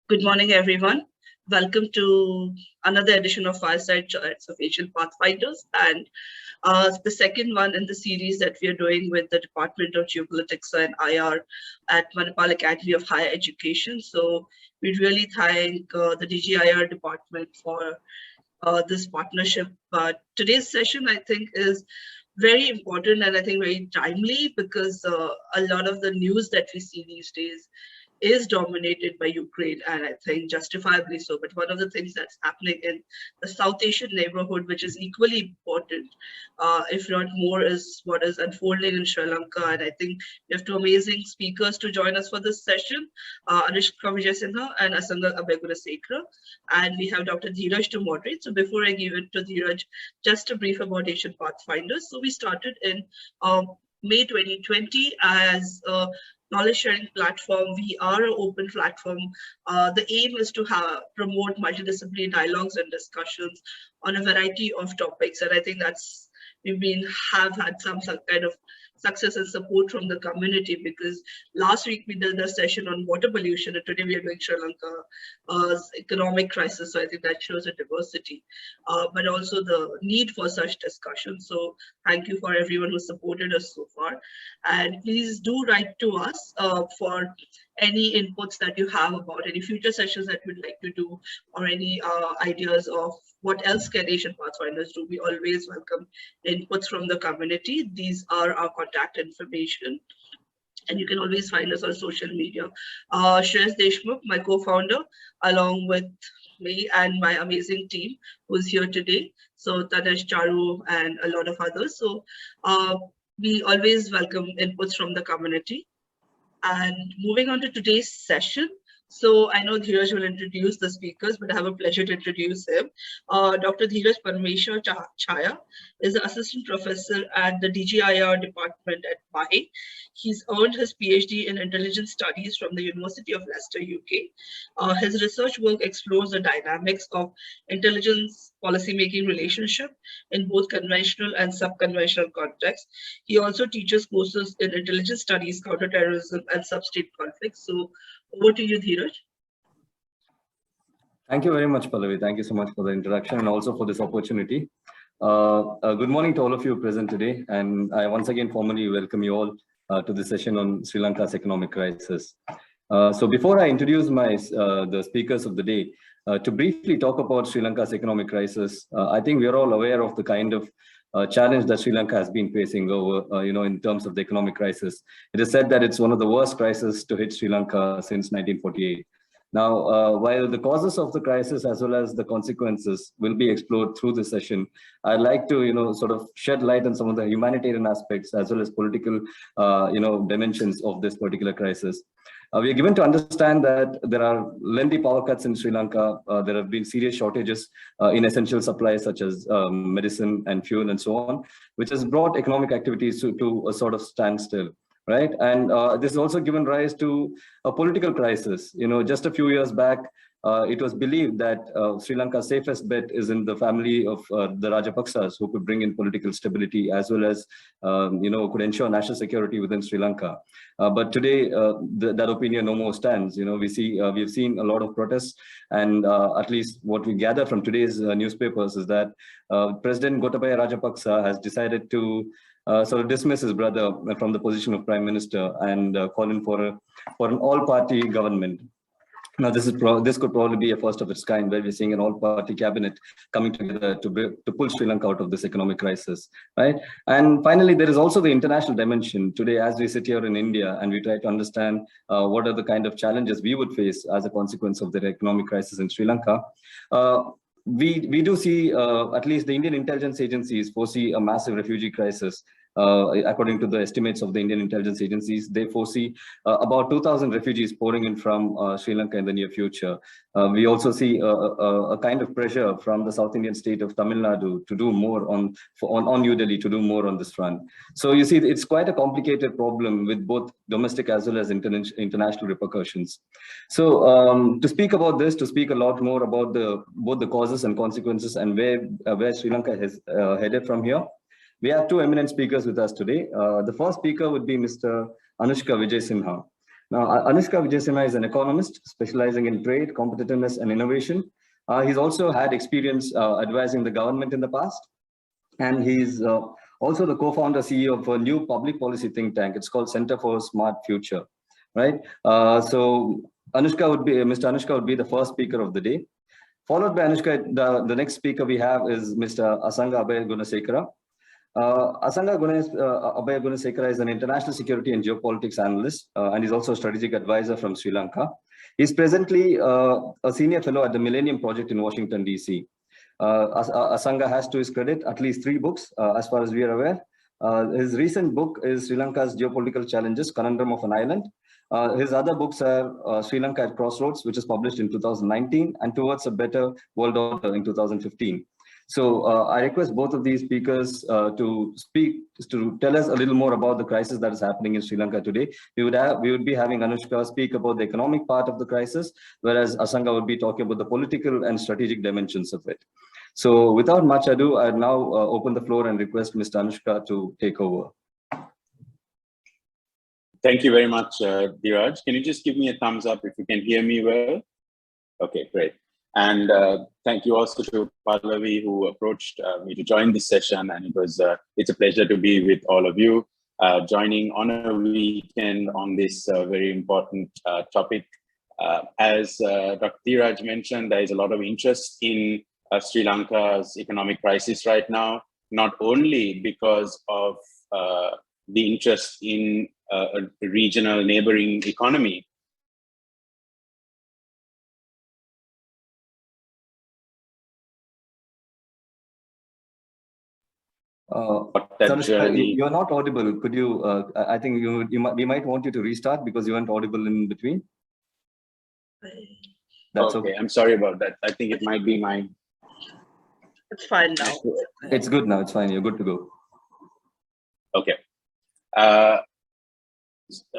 Good morning, everyone. Welcome to another edition of Fireside Chats of Asian Pathfinders, and the second one in the series that we are doing with the Department of Geopolitics and IR at Manipal Academy of Higher Education. So we really thank the DGIR department for this partnership. But today's session, I think, is very important and I think very timely because a lot of the news that we see these days is dominated by Ukraine, and I think justifiably so. But one of the things that's happening in the South Asian neighborhood, which is equally important, if not more, is what is unfolding in Sri Lanka. And I think we have two amazing speakers to join us for this session, Anushka Wijesinha and Asanga Abeyagoonasekera. And we have Dr. Dheeraj to moderate. So before I give it to Dheeraj, just a brief about Asian Pathfinders. So we started in May 2020 as a knowledge sharing platform. We are an open platform. The aim is to promote multidisciplinary dialogues and discussions on a variety of topics. And I think that's, have had some kind of success and support from the community, because last week we did a session on water pollution and today we are doing Sri Lanka's economic crisis. So I think that shows a diversity, but also the need for such discussion. So thank you for everyone who supported us so far. And please do write to us for any inputs that you have about any future sessions that you'd like to do, or any ideas of what else can Asian Pathfinders do. We always welcome inputs from the community. These are our contact information, and you can always find us on social media. Shreyas Deshmukh, my co-founder, along with me and my amazing team who's here today. So Tanesh, Charu, and a lot of others. So we always welcome inputs from the community. And moving on to today's session. So I know Dheeraj will introduce the speakers, but I have a pleasure to introduce him. Dr. Dheeraj Paramesha Chaya is an assistant professor at the DGIR department at MAHE. He's earned his PhD in intelligence studies from the University of Leicester, UK. His research work explores the dynamics of intelligence policymaking relationship in both conventional and sub-conventional contexts. He also teaches courses in intelligence studies, counterterrorism, and sub-state conflicts. So over to you, Dheeraj. Thank you very much, Pallavi. Thank you so much for the introduction and also for this opportunity. Good morning to all of you present today. And I once again formally welcome you all to this session on Sri Lanka's economic crisis. So before I introduce the speakers of the day, to briefly talk about Sri Lanka's economic crisis, I think we are all aware of the kind of challenge that Sri Lanka has been facing over, in terms of the economic crisis. It is said that it's one of the worst crises to hit Sri Lanka since 1948. Now, while the causes of the crisis as well as the consequences will be explored through this session, I'd like to, sort of shed light on some of the humanitarian aspects as well as political, dimensions of this particular crisis. We are given to understand that there are lengthy power cuts in Sri Lanka. There have been serious shortages in essential supplies such as medicine and fuel and so on, which has brought economic activities to a sort of standstill, right? And this has also given rise to a political crisis. Just a few years back, it was believed that Sri Lanka's safest bet is in the family of the Rajapaksas, who could bring in political stability as well as, could ensure national security within Sri Lanka. But today, that opinion no more stands. We've seen a lot of protests, and at least what we gather from today's newspapers is that President Gotabaya Rajapaksa has decided to sort of dismiss his brother from the position of Prime Minister and call in for an all-party government. Now, this could probably be a first of its kind, where we're seeing an all-party cabinet coming together to pull Sri Lanka out of this economic crisis, right? And finally, there is also the international dimension. Today, as we sit here in India and we try to understand what are the kind of challenges we would face as a consequence of the economic crisis in Sri Lanka, we do see, at least the Indian intelligence agencies foresee a massive refugee crisis. According to the estimates of the Indian intelligence agencies, they foresee about 2,000 refugees pouring in from Sri Lanka in the near future. We also see a kind of pressure from the South Indian state of Tamil Nadu to do more on New Delhi to do more on this front. So you see, it's quite a complicated problem with both domestic as well as international repercussions. So to speak about this, to speak a lot more about both the causes and consequences and where Sri Lanka has headed from here, we have two eminent speakers with us today. The first speaker would be Mr. Anushka Wijesinha. Now, Anushka Wijesinha is an economist specializing in trade, competitiveness, and innovation. He's also had experience advising the government in the past. And he's also the co-founder CEO of a new public policy think tank. It's called Center for Smart Future, right? So Mr. Anushka would be the first speaker of the day. Followed by Anushka, the next speaker we have is Mr. Asanga Abeyagoonasekera. Asanga Abeyagoonasekera is an international security and geopolitics analyst, and he's also a strategic advisor from Sri Lanka. He's presently a senior fellow at the Millennium project in Washington, D.C. Asanga has, to his credit, at least 3 books, as far as we are aware. His recent book is Sri Lanka's Geopolitical Challenges, Conundrum of an Island. His other books are Sri Lanka at Crossroads, which is published in 2019, and Towards a Better World Order in 2015. So I request both of these speakers to tell us a little more about the crisis that is happening in Sri Lanka today. We would be having Anushka speak about the economic part of the crisis, whereas Asanga would be talking about the political and strategic dimensions of it. So without much ado, I now open the floor and request Mr. Anushka to take over. Thank you very much, Dheeraj. Can you just give me a thumbs up if you can hear me well? Okay, great. And thank you also to Pallavi, who approached me to join this session. And it's a pleasure to be with all of you, joining on a weekend on this very important topic. As Dr. Dheeraj mentioned, there is a lot of interest in Sri Lanka's economic crisis right now, not only because of the interest in a regional neighboring economy. You're not audible. Could you? I think we might want you to restart because you weren't audible in between. That's okay. I'm sorry about that. I think it might be mine. It's fine now. It's good now. It's fine. You're good to go. Okay.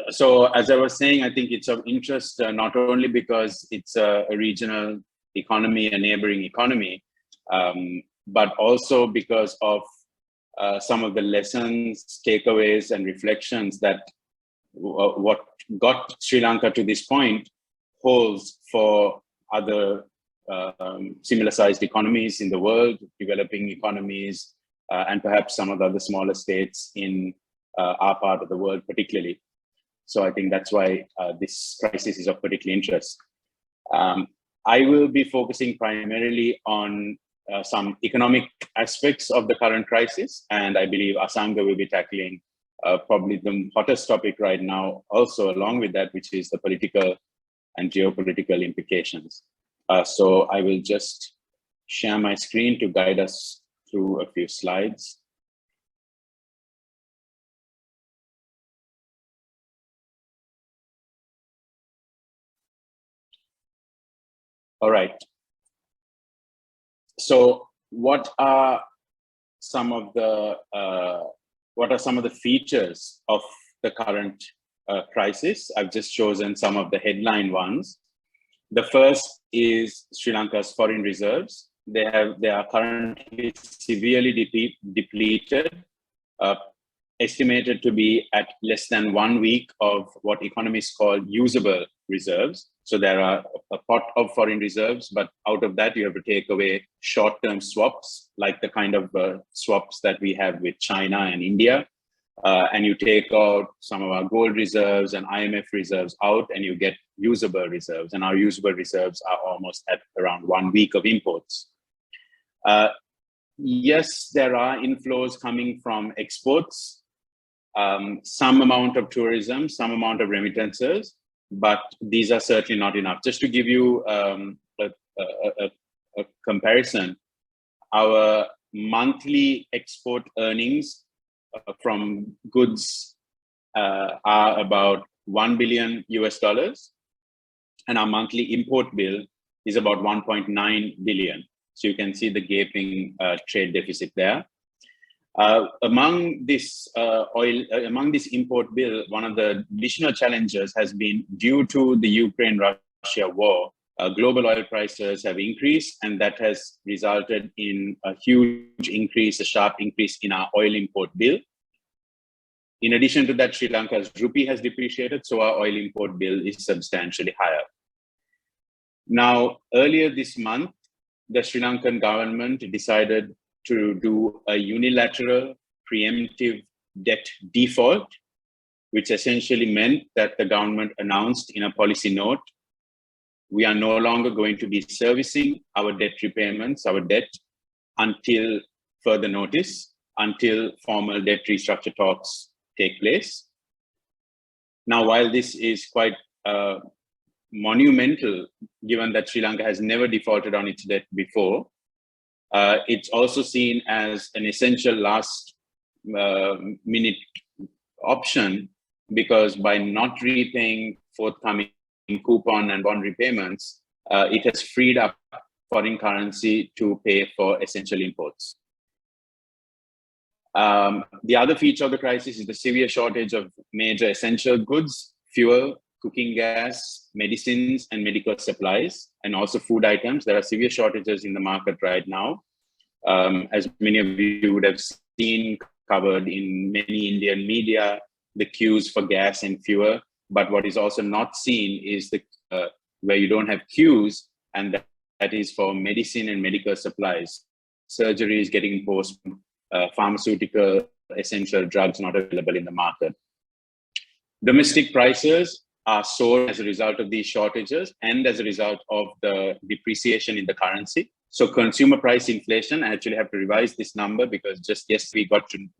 So as I was saying, I think it's of interest not only because it's a regional economy, a neighboring economy, but also because of some of the lessons, takeaways, and reflections that what got Sri Lanka to this point holds for other similar-sized economies in the world, developing economies, and perhaps some of the other smaller states in our part of the world particularly. So I think that's why this crisis is of particular interest. I will be focusing primarily on some economic aspects of the current crisis, and I believe Asanga will be tackling probably the hottest topic right now also along with that, which is the political and geopolitical implications. So I will just share my screen to guide us through a few slides. All right. So what are some of the features of the current crisis? I've just chosen some of the headline ones. The first is Sri Lanka's foreign reserves. They are currently severely depleted, estimated to be at less than 1 week of what economists call usable reserves. So there are a pot of foreign reserves, but out of that, you have to take away short-term swaps, like the kind of swaps that we have with China and India. And you take out some of our gold reserves and IMF reserves out, and you get usable reserves. And our usable reserves are almost at around 1 week of imports. Yes, there are inflows coming from exports, some amount of tourism, some amount of remittances, but these are certainly not enough. Just to give you a comparison, our monthly export earnings from goods are about $1 billion US, and our monthly import bill is about 1.9 billion. So you can see the gaping trade deficit there. Among this import bill, one of the additional challenges has been due to the Ukraine-Russia war. Global oil prices have increased, and that has resulted in a huge increase, a sharp increase in our oil import bill. In addition to that, Sri Lanka's rupee has depreciated, so our oil import bill is substantially higher. Now, earlier this month, the Sri Lankan government decided to do a unilateral preemptive debt default, which essentially meant that the government announced in a policy note, we are no longer going to be servicing our debt repayments, our debt, until further notice, until formal debt restructure talks take place. Now, while this is quite monumental, given that Sri Lanka has never defaulted on its debt before, it's also seen as an essential last minute option, because by not repaying forthcoming coupon and bond repayments, it has freed up foreign currency to pay for essential imports. The other feature of the crisis is the severe shortage of major essential goods, fuel, cooking gas, medicines, and medical supplies, and also food items. There are severe shortages in the market right now. As many of you would have seen covered in many Indian media, the queues for gas and fuel. But what is also not seen is the where you don't have queues, and that is for medicine and medical supplies. Surgery is getting postponed, pharmaceutical essential drugs not available in the market. Domestic prices are soaring as a result of these shortages and as a result of the depreciation in the currency. So consumer price inflation, I actually have to revise this number because just yesterday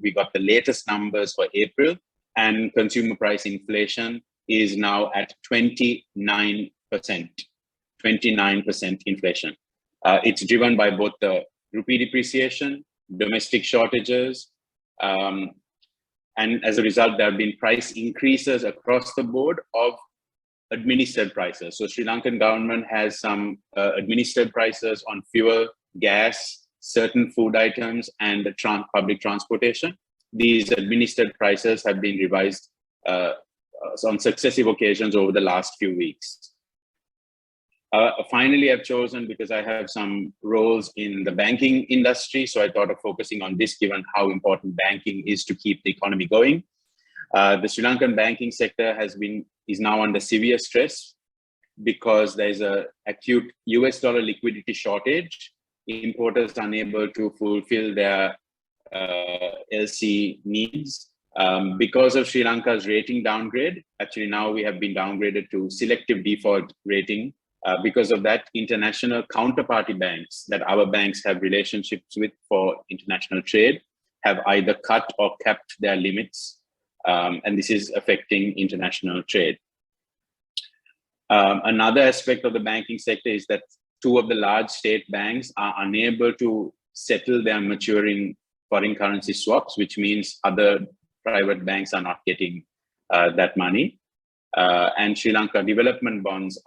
we got the latest numbers for April, and consumer price inflation is now at 29%. 29% inflation. It's driven by both the rupee depreciation, domestic shortages, and as a result, there have been price increases across the board of administered prices. So Sri Lankan government has some administered prices on fuel, gas, certain food items, and public transportation. These administered prices have been revised on successive occasions over the last few weeks. Finally, I've chosen, because I have some roles in the banking industry, so I thought of focusing on this given how important banking is to keep the economy going. The Sri Lankan banking sector is now under severe stress because there's an acute US dollar liquidity shortage. Importers are unable to fulfill their LC needs. Because of Sri Lanka's rating downgrade, actually now we have been downgraded to selective default rating. Because of that, international counterparty banks that our banks have relationships with for international trade have either cut or capped their limits, and this is affecting international trade. Another aspect of the banking sector is that two of the large state banks are unable to settle their maturing foreign currency swaps, which means other private banks are not getting that money. And Sri Lanka development bonds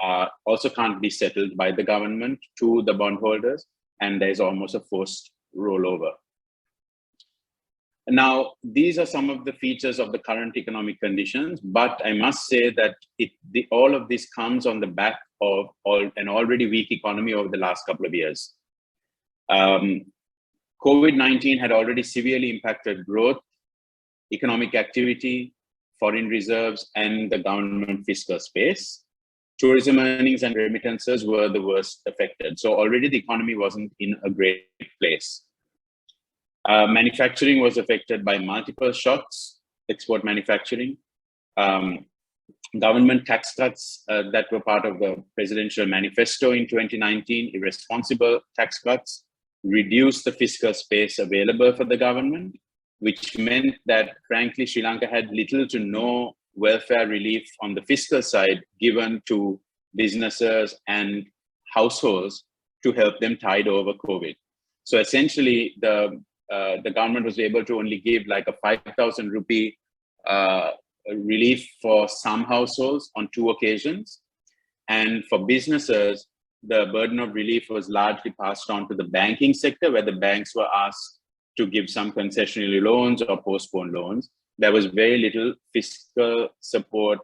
also can't be settled by the government to the bondholders, and there's almost a forced rollover. Now, these are some of the features of the current economic conditions, but I must say that all of this comes on the back of an already weak economy over the last couple of years. COVID-19 had already severely impacted growth, economic activity, foreign reserves, and the government fiscal space. Tourism earnings and remittances were the worst affected. So already the economy wasn't in a great place. Manufacturing was affected by multiple shocks, export manufacturing. Government tax cuts that were part of the presidential manifesto in 2019, irresponsible tax cuts, reduced the fiscal space available for the government, which meant that, frankly, Sri Lanka had little to no welfare relief on the fiscal side given to businesses and households to help them tide over COVID. So essentially, the government was able to only give like a 5,000 rupee relief for some households on 2 occasions. And for businesses, the burden of relief was largely passed on to the banking sector, where the banks were asked to give some concessionary loans or postpone loans. There was very little fiscal support,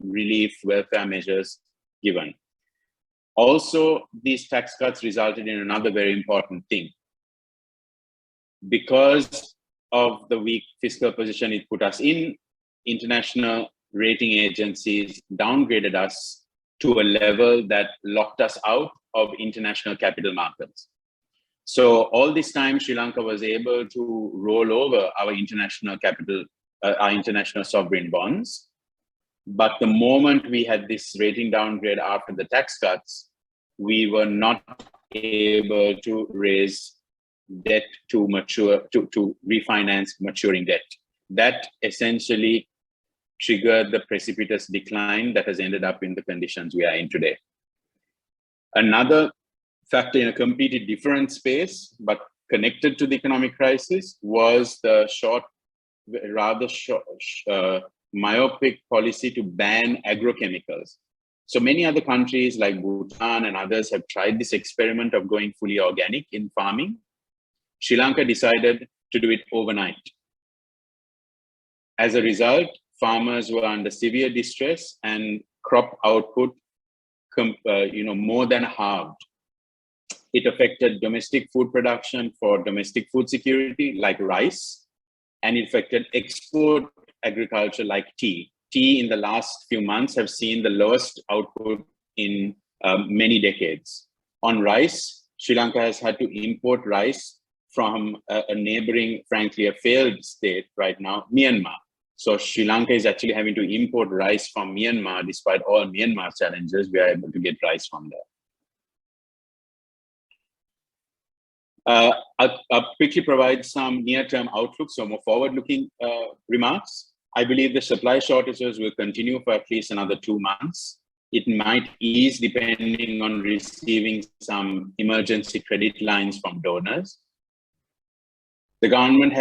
relief, welfare measures given. Also, these tax cuts resulted in another very important thing. Because of the weak fiscal position it put us in, international rating agencies downgraded us to a level that locked us out of international capital markets. So all this time, Sri Lanka was able to roll over our international capital, our international sovereign bonds. But the moment we had this rating downgrade after the tax cuts, we were not able to raise debt to refinance maturing debt. That essentially triggered the precipitous decline that has ended up in the conditions we are in today. Another factor in a completely different space, but connected to the economic crisis, was the rather myopic policy to ban agrochemicals. So many other countries like Bhutan and others have tried this experiment of going fully organic in farming. Sri Lanka decided to do it overnight. As a result, farmers were under severe distress and crop output more than halved. It affected domestic food production for domestic food security, like rice, and it affected export agriculture like tea. Tea in the last few months have seen the lowest output in many decades. On rice, Sri Lanka has had to import rice from a neighboring, frankly, a failed state right now, Myanmar. So Sri Lanka is actually having to import rice from Myanmar. Despite all Myanmar's challenges, we are able to get rice from there. I'll quickly provide some near-term outlook, so more forward-looking remarks. I believe the supply shortages will continue for at least another 2 months. It might ease depending on receiving some emergency credit lines from donors. The government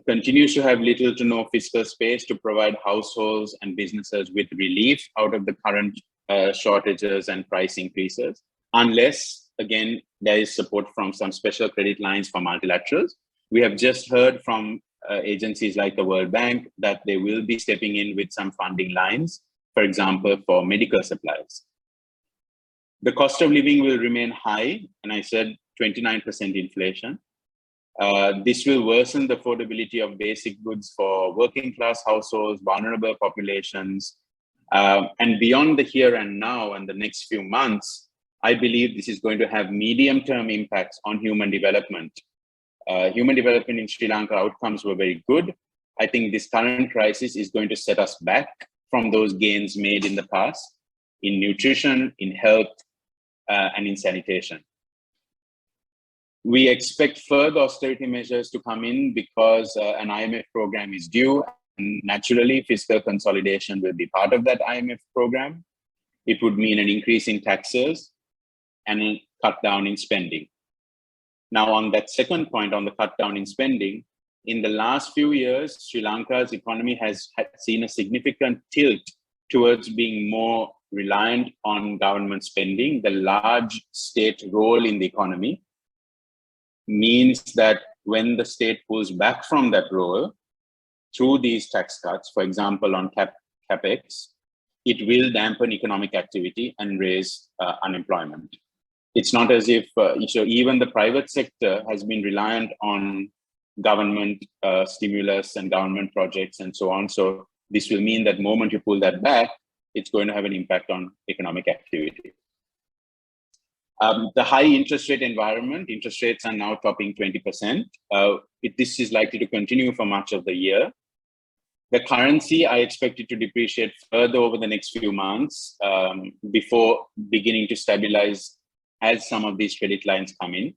continues to have little to no fiscal space to provide households and businesses with relief out of the current shortages and price increases, unless, again, there is support from some special credit lines for multilaterals. We have just heard from agencies like the World Bank that they will be stepping in with some funding lines, for example, for medical supplies. The cost of living will remain high, and I said 29% inflation. This will worsen the affordability of basic goods for working class households, vulnerable populations, and beyond the here and now and the next few months, I believe this is going to have medium-term impacts on human development. Human development in Sri Lanka outcomes were very good. I think this current crisis is going to set us back from those gains made in the past in nutrition, in health, and in sanitation. We expect further austerity measures to come in because an IMF program is due, and naturally fiscal consolidation will be part of that IMF program. It would mean an increase in taxes and a cut down in spending. Now, on that second point, on the cut down in spending, in the last few years, Sri Lanka's economy has seen a significant tilt towards being more reliant on government spending. The large state role in the economy means that when the state pulls back from that role through these tax cuts, for example, on capex, it will dampen economic activity and raise unemployment. It's not as if even the private sector has been reliant on government stimulus and government projects and so on. So this will mean that the moment you pull that back, it's going to have an impact on economic activity. The high interest rate environment, interest rates are now topping 20%. This is likely to continue for much of the year. The currency, I expect it to depreciate further over the next few months before beginning to stabilize as some of these credit lines come in.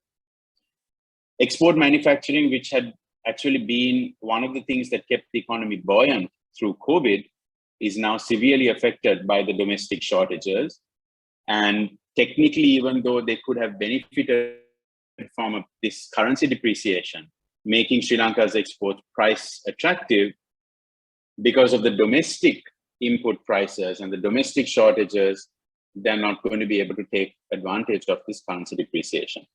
Export manufacturing, which had actually been one of the things that kept the economy buoyant through COVID, is now severely affected by the domestic shortages. And technically, even though they could have benefited from this currency depreciation, making Sri Lanka's export price attractive, because of the domestic input prices and the domestic shortages, they're not going to be able to take advantage of this currency depreciation.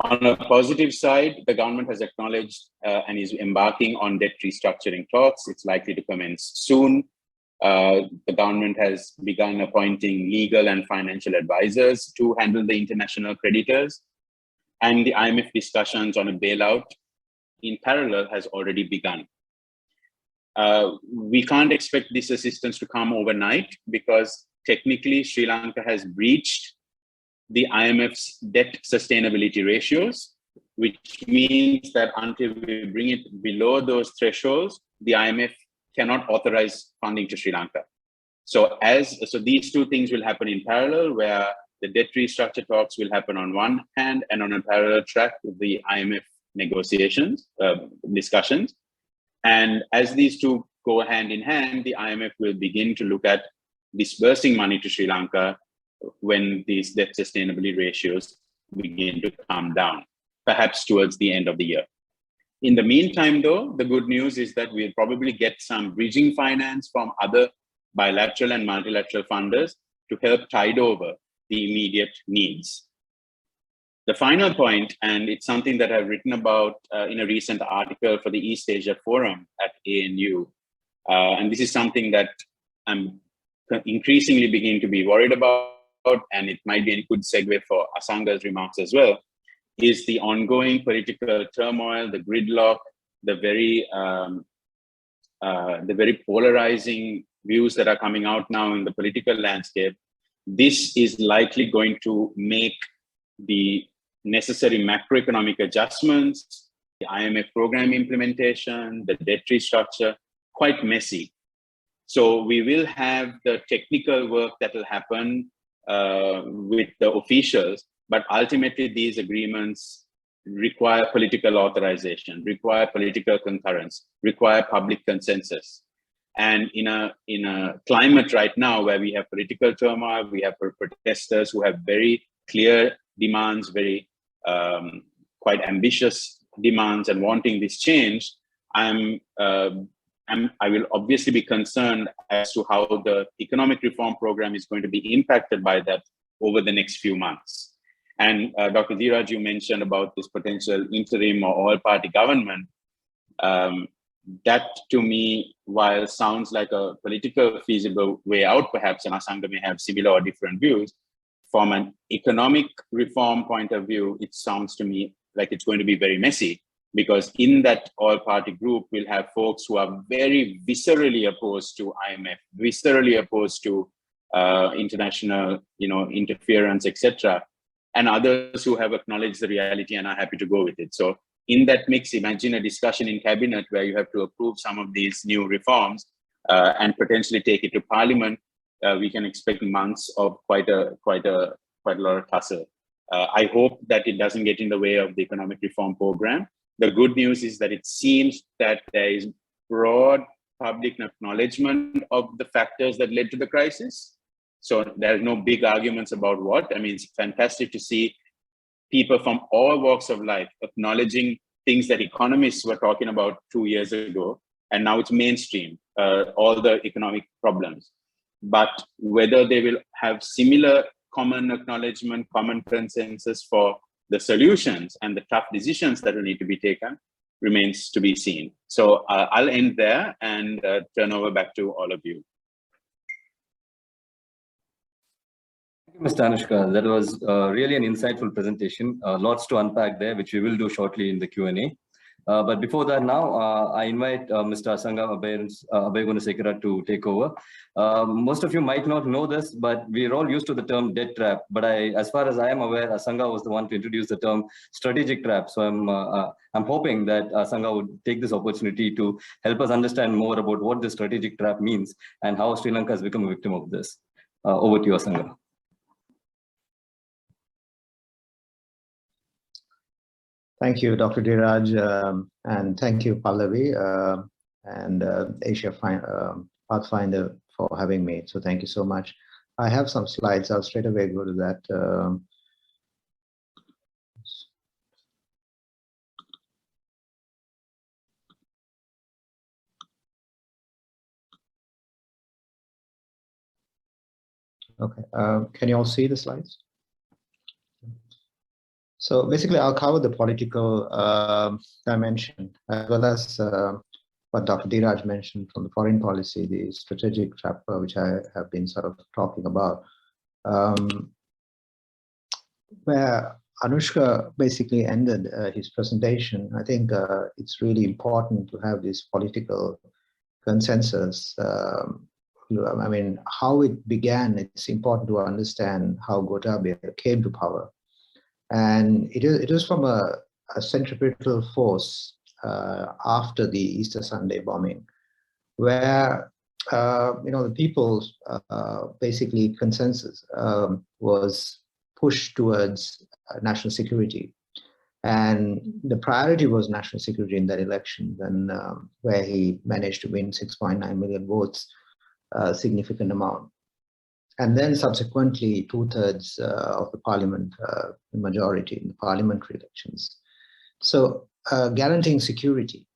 On a positive side, the government has acknowledged and is embarking on debt restructuring talks. It's likely to commence soon. The government has begun appointing legal and financial advisors to handle the international creditors, and the IMF discussions on a bailout in parallel has already begun. We can't expect this assistance to come overnight because technically Sri Lanka has breached the IMF's debt sustainability ratios, which means that until we bring it below those thresholds, the IMF cannot authorize funding to Sri Lanka. So these two things will happen in parallel, where the debt restructure talks will happen on one hand, and on a parallel track with the IMF negotiations, discussions. And as these two go hand in hand, the IMF will begin to look at disbursing money to Sri Lanka when these debt sustainability ratios begin to come down, perhaps towards the end of the year. In the meantime, though, the good news is that we'll probably get some bridging finance from other bilateral and multilateral funders to help tide over the immediate needs. The final point, and it's something that I've written about in a recent article for the East Asia Forum at ANU, and this is something that I'm increasingly beginning to be worried about, and it might be a good segue for Asanga's remarks as well, is the ongoing political turmoil, the gridlock, the very polarizing views that are coming out now in the political landscape. This is likely going to make the necessary macroeconomic adjustments, the IMF program implementation, the debt restructure, quite messy. So we will have the technical work that will happen with the officials, but ultimately these agreements require political authorization, require political concurrence, require public consensus. And in a climate right now where we have political turmoil, we have protesters who have very clear demands, very quite ambitious demands, and wanting this change, I will obviously be concerned as to how the economic reform program is going to be impacted by that over the next few months. And Dr. Dheeraj, you mentioned about this potential interim or all-party government. That to me, while sounds like a political feasible way out, perhaps, and Asanga may have similar or different views, from an economic reform point of view, it sounds to me like it's going to be very messy, because in that all-party group, we'll have folks who are very viscerally opposed to IMF, viscerally opposed to international, interference, etc., and others who have acknowledged the reality and are happy to go with it. So in that mix, imagine a discussion in cabinet where you have to approve some of these new reforms and potentially take it to parliament. We can expect months of quite a lot of tussle. I hope that it doesn't get in the way of the economic reform program. The good news is that it seems that there is broad public acknowledgement of the factors that led to the crisis. So there are no big arguments about what. I mean, it's fantastic to see people from all walks of life acknowledging things that economists were talking about 2 years ago, and now it's mainstream, all the economic problems. But whether they will have similar common acknowledgement, common consensus for the solutions and the tough decisions that will need to be taken remains to be seen. So I'll end there and turn over back to all of you. Thank you, Mr. Anushka. That was really an insightful presentation. Lots to unpack there, which we will do shortly in the Q&A. But before that, now I invite Mr. Asanga Abeyagoonasekera to take over. Most of you might not know this, but we're all used to the term debt trap. But as far as I am aware, Asanga was the one to introduce the term strategic trap. So I'm hoping that Asanga would take this opportunity to help us understand more about what the strategic trap means and how Sri Lanka has become a victim of this. Over to you, Asanga. Thank you, Dr. Dheeraj, and thank you, Pallavi, and Asia Pathfinder for having me. So thank you so much. I have some slides. I'll straight away go to that. Okay, can you all see the slides? So basically, I'll cover the political dimension, as well as what Dr. Dheeraj mentioned from the foreign policy, the strategic trap, which I have been sort of talking about, where Anushka basically ended his presentation. I think it's really important to have this political consensus. I mean, how it began, it's important to understand how Gotabaya came to power. And it was from a centripetal force after the Easter Sunday bombing, where the people's basically consensus was pushed towards national security. And the priority was national security in that election, and where he managed to win 6.9 million votes, a significant amount. And then subsequently, 2/3 of the parliament, the majority in the parliamentary elections. So guaranteeing security,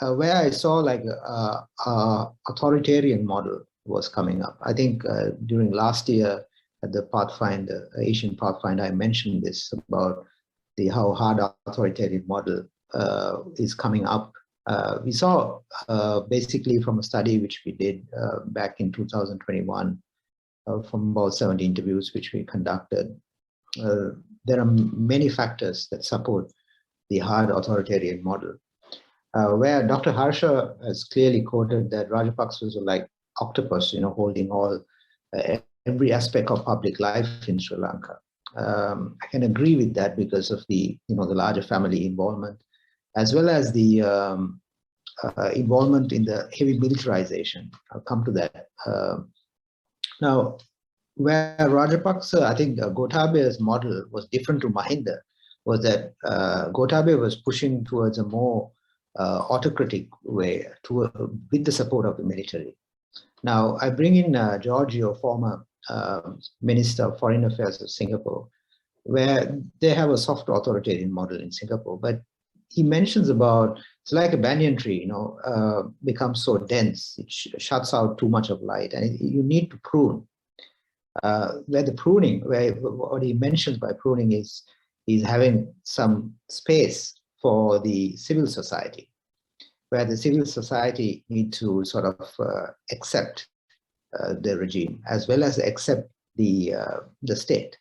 where I saw like a authoritarian model was coming up. I think during last year at the Pathfinder, Asian Pathfinder, I mentioned this about how hard authoritarian model is coming up. We saw basically from a study which we did back in 2021, from about 70 interviews which we conducted. There are many factors that support the hard authoritarian model, where Dr. Harsha has clearly quoted that Rajapaksas are like octopus, holding all every aspect of public life in Sri Lanka. I can agree with that because of the larger family involvement, as well as the involvement in the heavy militarization. I'll come to that. Now, where Rajapaksa, I think Gotabaya's model was different to Mahinda, was that Gotabaya was pushing towards a more autocratic way with the support of the military. Now, I bring in Giorgio, former Minister of Foreign Affairs of Singapore, where they have a soft authoritarian model in Singapore, but he mentions about, it's like a banyan tree, becomes so dense, it shuts out too much of light, and you need to prune. Where the pruning, what he mentions by pruning is having some space for the civil society, where the civil society need to sort of accept the regime as well as accept the state.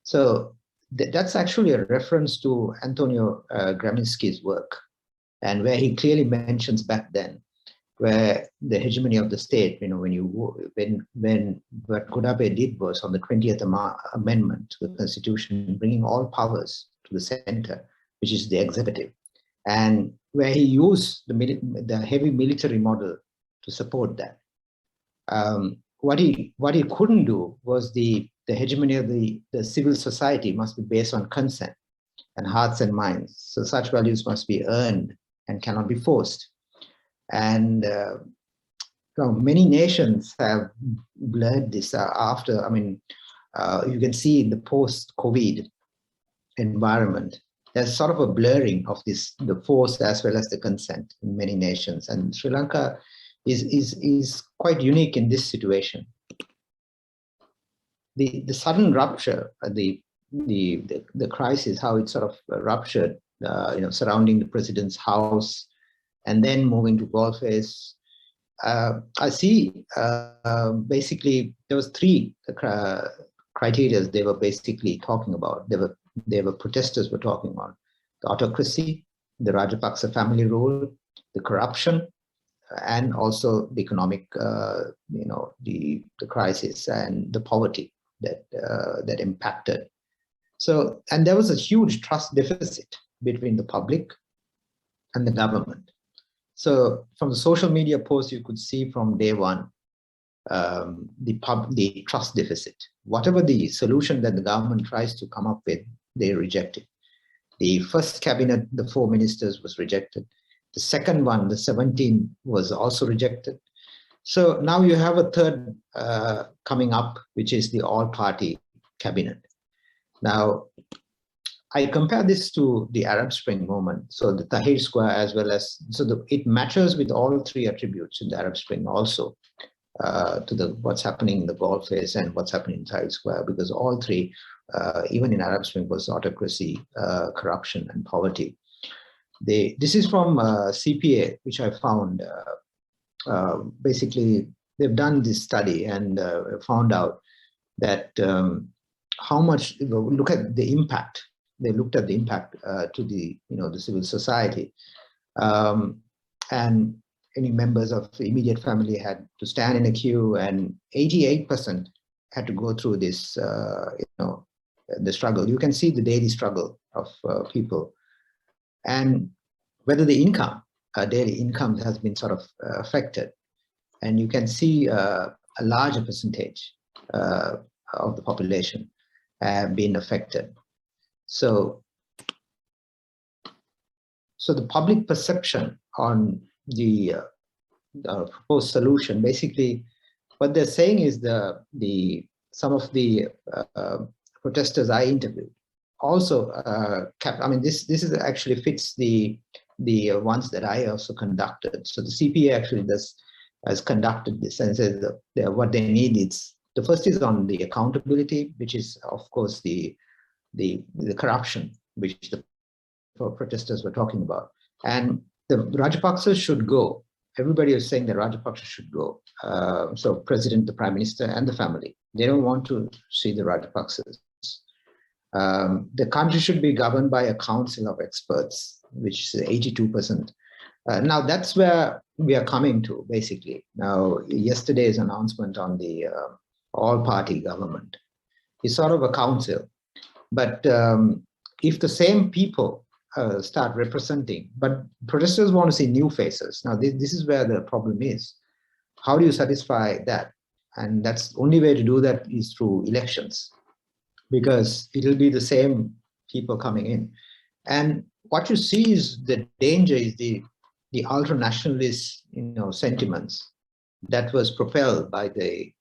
So that's actually a reference to Antonio Gramsci's work, and where he clearly mentions back then, where the hegemony of the state, when what Gotabaya did was on the 20th Amendment to the Constitution, bringing all powers to the center, which is the executive, and where he used the heavy military model to support that. What he couldn't do was the hegemony of the civil society must be based on consent and hearts and minds. So such values must be earned and cannot be forced. And many nations have blurred this after. I mean, you can see in the post-COVID environment, there's sort of a blurring of the force as well as the consent in many nations. And Sri Lanka is quite unique in this situation. The sudden rupture, the crisis, how it sort of ruptured, surrounding the president's house, and then moving to Golface. I see basically there was three criteria they were basically talking about. They were protesters were talking on: the autocracy, the Rajapaksa family rule, the corruption, and also the economic, the crisis and the poverty that impacted. So, and there was a huge trust deficit between the public and the government. So from the social media posts, you could see from day one, the trust deficit. Whatever the solution that the government tries to come up with, they reject it. The first cabinet, the 4 ministers, was rejected. The second one, the 17, was also rejected. So now you have a third coming up, which is the AllParty cabinet. Now, I compare this to the Arab Spring movement. So the Tahrir Square, as well as, it matches with all 3 attributes in the Arab Spring also, to what's happening in the Golface and what's happening in Tahrir Square, because all 3, even in Arab Spring, was autocracy, corruption, and poverty. This is from CPA, which I found. Basically, they've done this study and found out that how much, look at the impact. They looked at the impact to the civil society, and any members of the immediate family had to stand in a queue, and 88% had to go through this, the struggle. You can see the daily struggle of people, and whether the income, daily income, has been sort of affected. And you can see a larger percentage of the population have been affected. So the public perception on the proposed solution, basically, what they're saying is some of the protesters I interviewed also I mean, this is actually fits the ones that I also conducted. So the CPA actually has conducted this and says that what they need is, the first is on the accountability, which is of course the corruption which the protesters were talking about, and the Rajapaksas should go. Everybody is saying that Rajapaksa should go. So President, the Prime Minister, and the family, they don't want to see the Rajapaksas. The country should be governed by a council of experts, which is 82%. Now that's where we are coming to, basically. Now, yesterday's announcement on the all-party government is sort of a council, but if the same people start representing, but protesters want to see new faces. Now, this is where the problem is. How do you satisfy that? And that's the only way to do that is through elections, because it'll be the same people coming in. And what you see is the danger is the ultra-nationalist, sentiments that was propelled by the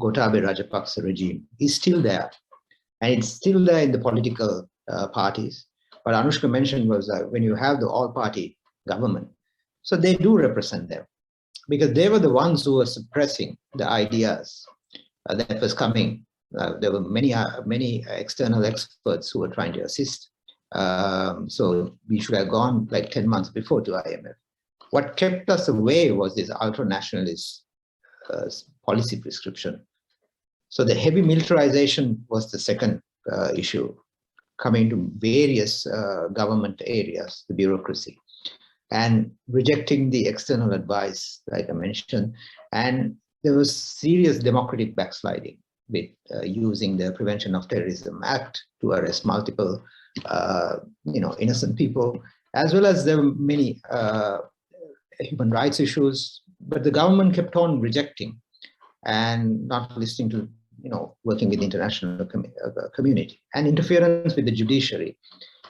Gotabaya Rajapaksa regime is still there, and it's still there in the political parties. What Anushka mentioned was that when you have the all-party government, so they do represent them, because they were the ones who were suppressing the ideas that was coming. There were many external experts who were trying to assist. So we should have gone like 10 months before to IMF. What kept us away was this ultra-nationalist policy prescription. So the heavy militarization was the second issue, coming to various government areas, the bureaucracy, and rejecting the external advice, like I mentioned. And there was serious democratic backsliding with using the Prevention of Terrorism Act to arrest multiple, innocent people, as well as there were many human rights issues. But the government kept on rejecting and not listening to, working with the international community, and interference with the judiciary,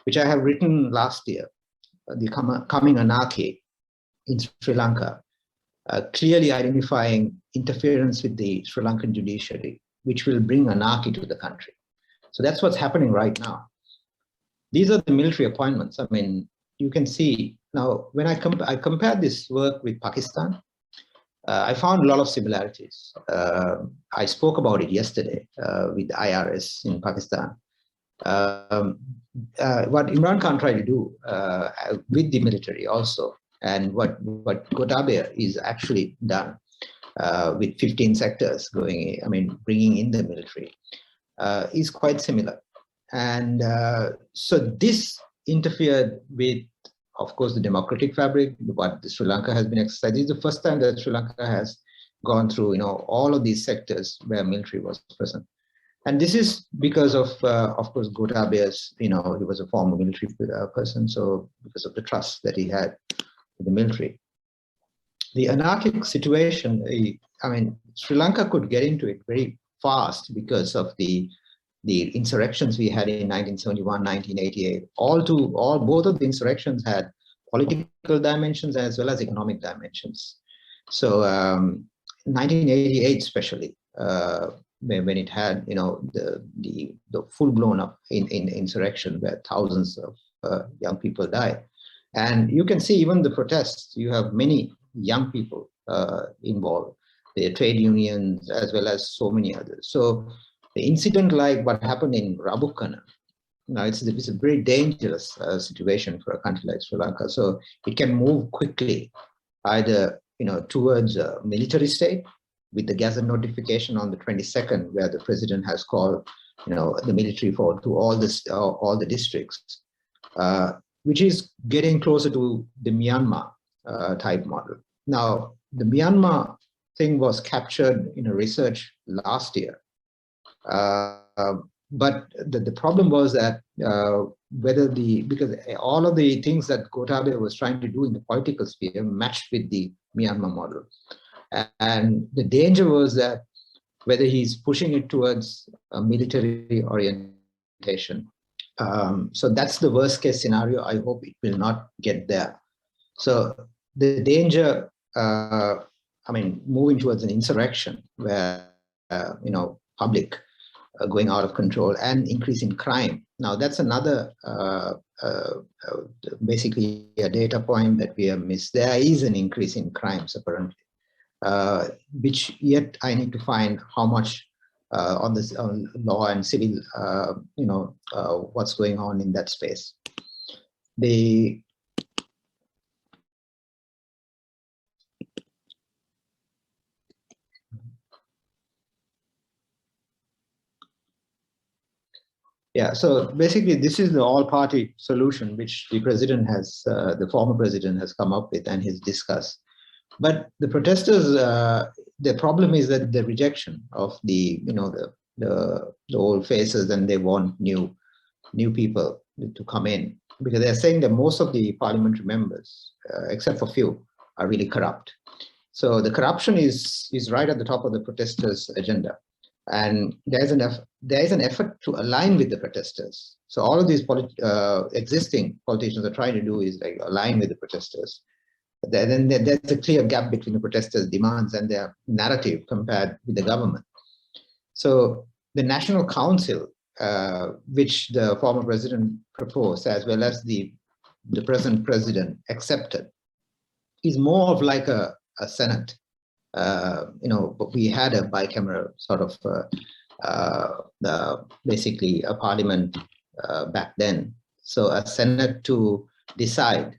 which I have written last year, the coming anarchy in Sri Lanka, clearly identifying interference with the Sri Lankan judiciary, which will bring anarchy to the country. So that's what's happening right now. These are the military appointments. I mean, you can see now, when I compared this work with Pakistan, I found a lot of similarities. I spoke about it yesterday with the IRS in Pakistan. What Imran Khan tried to do with the military also, and what Gotabaya is actually done with 15 sectors bringing in the military, is quite similar. And so this interfered with, of course, the democratic fabric, what Sri Lanka has been exercised. This is the first time that Sri Lanka has gone through, all of these sectors where military was present. And this is because of course, Gotabaya's, he was a former military person, so because of the trust that he had with the military. The anarchic situation, Sri Lanka could get into it very fast because of the insurrections we had in 1971, 1988. Both of the insurrections had political dimensions as well as economic dimensions. So 1988 especially, when it had the full-blown insurrection where thousands of young people died. And you can see even the protests, you have many young people involved, the trade unions as well as so many others. So the incident like what happened in Rabukkana, it's a very dangerous situation for a country like Sri Lanka. So it can move quickly, either towards a military state, with the Gazette notification on the 22nd, where the president has called, the military to all the districts, which is getting closer to the Myanmar type model, Now, the Myanmar thing was captured in a research last year. But the problem was that because all of the things that Gotabaya was trying to do in the political sphere matched with the Myanmar model. And the danger was that whether he's pushing it towards a military orientation. So that's the worst case scenario. I hope it will not get there. So the danger, moving towards an insurrection where, public going out of control and increasing crime. Now that's another, basically a data point that we have missed. There is an increase in crimes apparently, which yet I need to find how much on this law and civil, what's going on in that space. Yeah, so basically this is the all-party solution which the president has, the former president has come up with and has discussed. But the protesters, the problem is that the rejection of the old faces, and they want new people to come in, because they're saying that most of the parliamentary members, except for few, are really corrupt. So the corruption is right at the top of the protesters' agenda. And there is an effort to align with the protesters. So all of these existing politicians are trying to do is like align with the protesters. Then there's a clear gap between the protesters' demands and their narrative compared with the government. So the National Council, which the former president proposed, as well as the present president accepted, is more of like a Senate. But we had a bicameral sort of basically a parliament back then. So a Senate to decide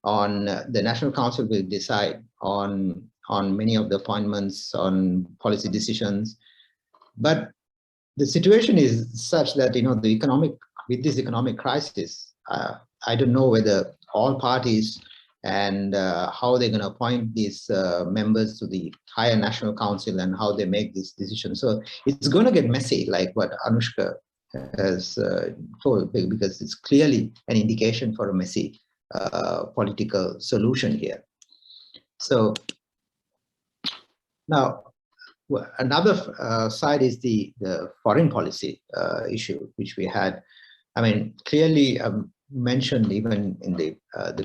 on, the National Council will decide on many of the appointments, on policy decisions. But the situation is such that, with this economic crisis, I don't know whether all parties and how they're going to appoint these members to the higher National Council and how they make this decision. So it's going to get messy, like what Anushka has told, because it's clearly an indication for a messy political solution here. So now, another side is the foreign policy issue, which we had, clearly mentioned even in the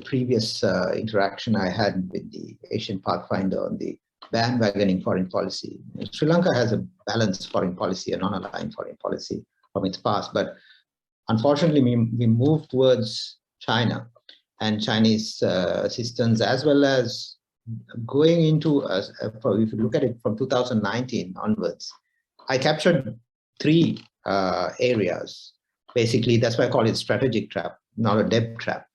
previous interaction I had with the Asian Pathfinder on the bandwagoning foreign policy. Sri Lanka has a balanced foreign policy, a non-aligned foreign policy from its past, but unfortunately we moved towards China and Chinese assistance, as well as going into, if you look at it from 2019 onwards, I captured 3 areas. Basically, that's why I call it strategic trap, not a debt trap.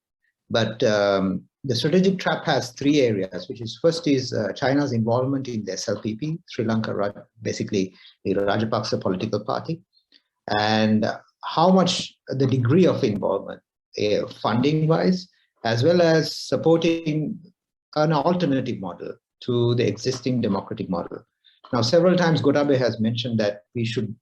But the strategic trap has 3 areas, which is first is China's involvement in the SLPP, Sri Lanka, basically the Rajapaksa political party, and how much the degree of involvement, funding-wise, as well as supporting an alternative model to the existing democratic model. Now, several times Gotabaya has mentioned that we should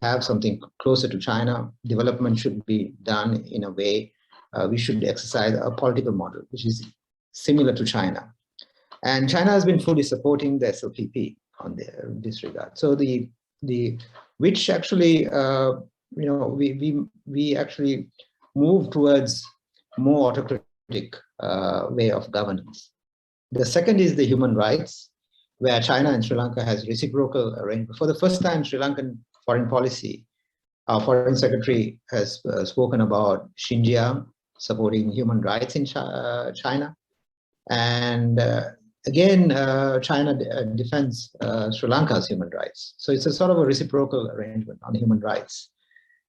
have something closer to China. Development should be done in a way, we should exercise a political model, which is similar to China. And China has been fully supporting the SLPP on this regard. So which actually, we actually move towards more autocratic way of governance. The second is the human rights, where China and Sri Lanka has reciprocal arrangement. For the first time, Sri Lankan foreign policy, our foreign secretary has spoken about Xinjiang supporting human rights in China. And again, China defends Sri Lanka's human rights. So it's a sort of a reciprocal arrangement on human rights.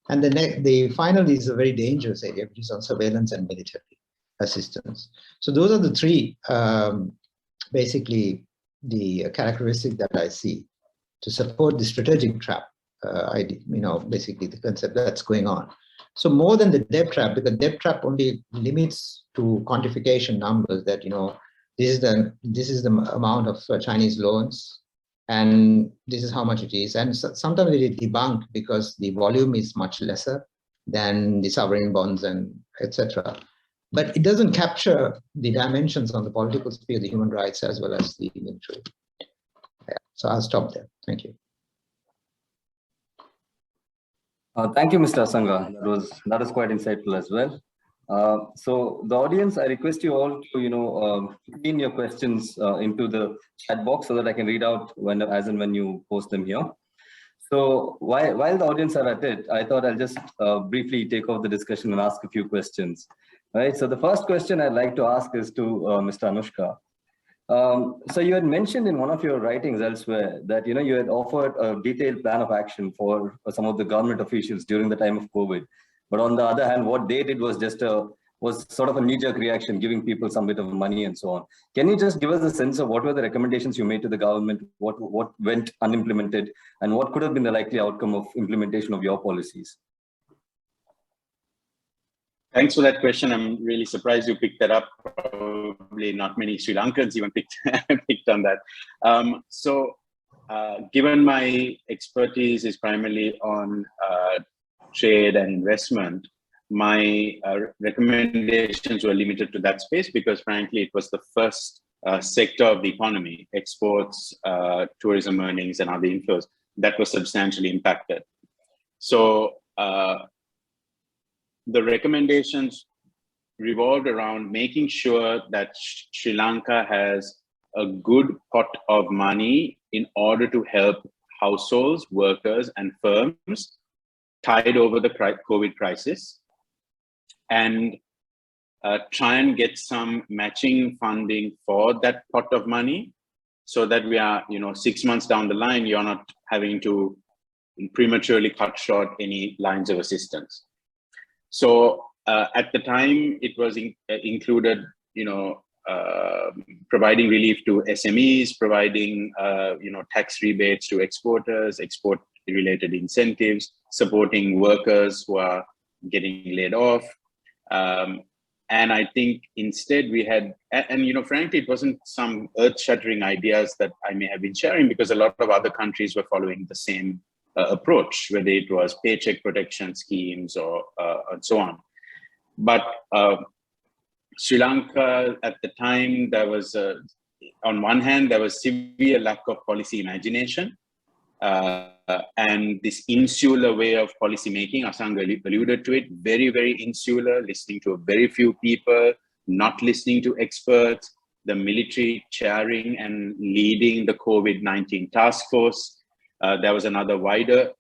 And the final is a very dangerous area, which is on surveillance and military assistance. So those are the 3, basically, the characteristic that I see to support the strategic trap, basically the concept that's going on. So more than the debt trap, because debt trap only limits to quantification numbers that, this is the amount of Chinese loans, and this is how much it is. And sometimes it is debunked because the volume is much lesser than the sovereign bonds and etc. But it doesn't capture the dimensions on the political sphere, the human rights, as well as the military. Yeah. So I'll stop there. Thank you. Thank you, Mr. Asanga. That was quite insightful as well. So the audience, I request you all to put in your questions into the chat box so that I can read out as and when you post them here. So while the audience are at it, I thought I'll just briefly take over the discussion and ask a few questions. Right. So the first question I'd like to ask is to Mr. Anushka. So you had mentioned in one of your writings elsewhere that you had offered a detailed plan of action for some of the government officials during the time of COVID. But on the other hand, what they did was was sort of a knee-jerk reaction, giving people some bit of money and so on. Can you just give us a sense of what were the recommendations you made to the government, what went unimplemented, and what could have been the likely outcome of implementation of your policies? Thanks for that question. I'm really surprised you picked that up. Probably not many Sri Lankans even picked on that. Given my expertise is primarily on trade and investment, my recommendations were limited to that space because frankly, it was the first sector of the economy, exports, tourism earnings and other inflows, that was substantially impacted. So the recommendations revolved around making sure that Sri Lanka has a good pot of money in order to help households, workers, and firms tide over the COVID crisis, and try and get some matching funding for that pot of money so that we are, 6 months down the line, you're not having to prematurely cut short any lines of assistance. So at the time, it was included, providing relief to SMEs, providing, tax rebates to exporters, export-related incentives, supporting workers who are getting laid off. And I think instead we had, and frankly, it wasn't some earth-shattering ideas that I may have been sharing because a lot of other countries were following the same approach, whether it was paycheck protection schemes or and so on. But Sri Lanka at the time, there was, on one hand, there was severe lack of policy imagination and this insular way of policy making. Asanga alluded to it, very, very insular, listening to a very few people, not listening to experts, the military chairing and leading the COVID-19 task force. There was another wider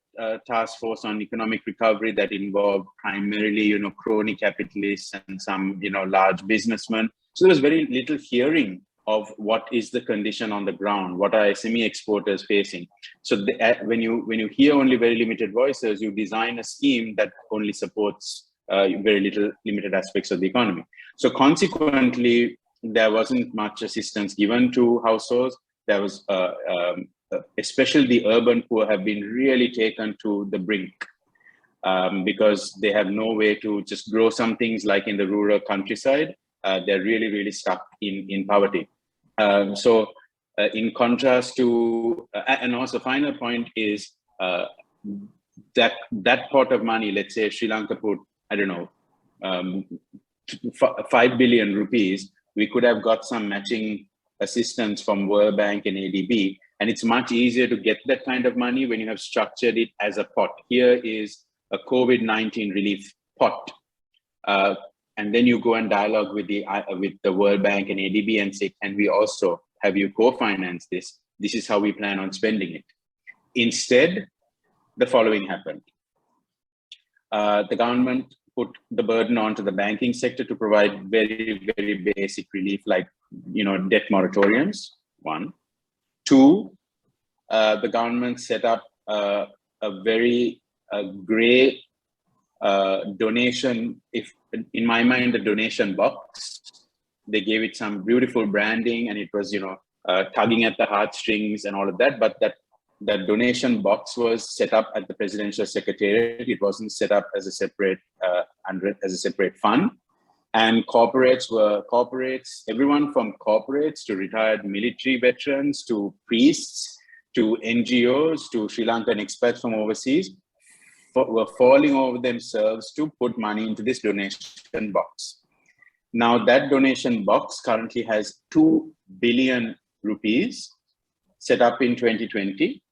task force on economic recovery that involved primarily, crony capitalists and some, large businessmen. So there was very little hearing of what is the condition on the ground, what are SME exporters facing. So when you hear only very limited voices, you design a scheme that only supports very limited aspects of the economy. So consequently, there wasn't much assistance given to households. There was especially the urban poor have been really taken to the brink because they have no way to just grow some things like in the rural countryside. They're really, really stuck in poverty. So in contrast to, and also final point is that pot of money, let's say Sri Lanka put, I don't know, 5 billion rupees, we could have got some matching assistance from World Bank and ADB. And it's much easier to get that kind of money when you have structured it as a pot. Here is a COVID-19 relief pot. And then you go and dialogue with the World Bank and ADB and say, can we also have you co-finance this? This is how we plan on spending it. Instead, the following happened. The government put the burden onto the banking sector to provide very, very basic relief like, debt moratoriums, one. Two, the government set up a very gray donation, in my mind, the donation box. They gave it some beautiful branding and it was, tugging at the heartstrings and all of that, but that that donation box was set up at the presidential secretariat. It wasn't set up as a separate fund. And everyone from corporates to retired military veterans to priests to NGOs to Sri Lankan expats from overseas were falling over themselves to put money into this donation box. Now that donation box currently has 2 billion rupees set up in 2020.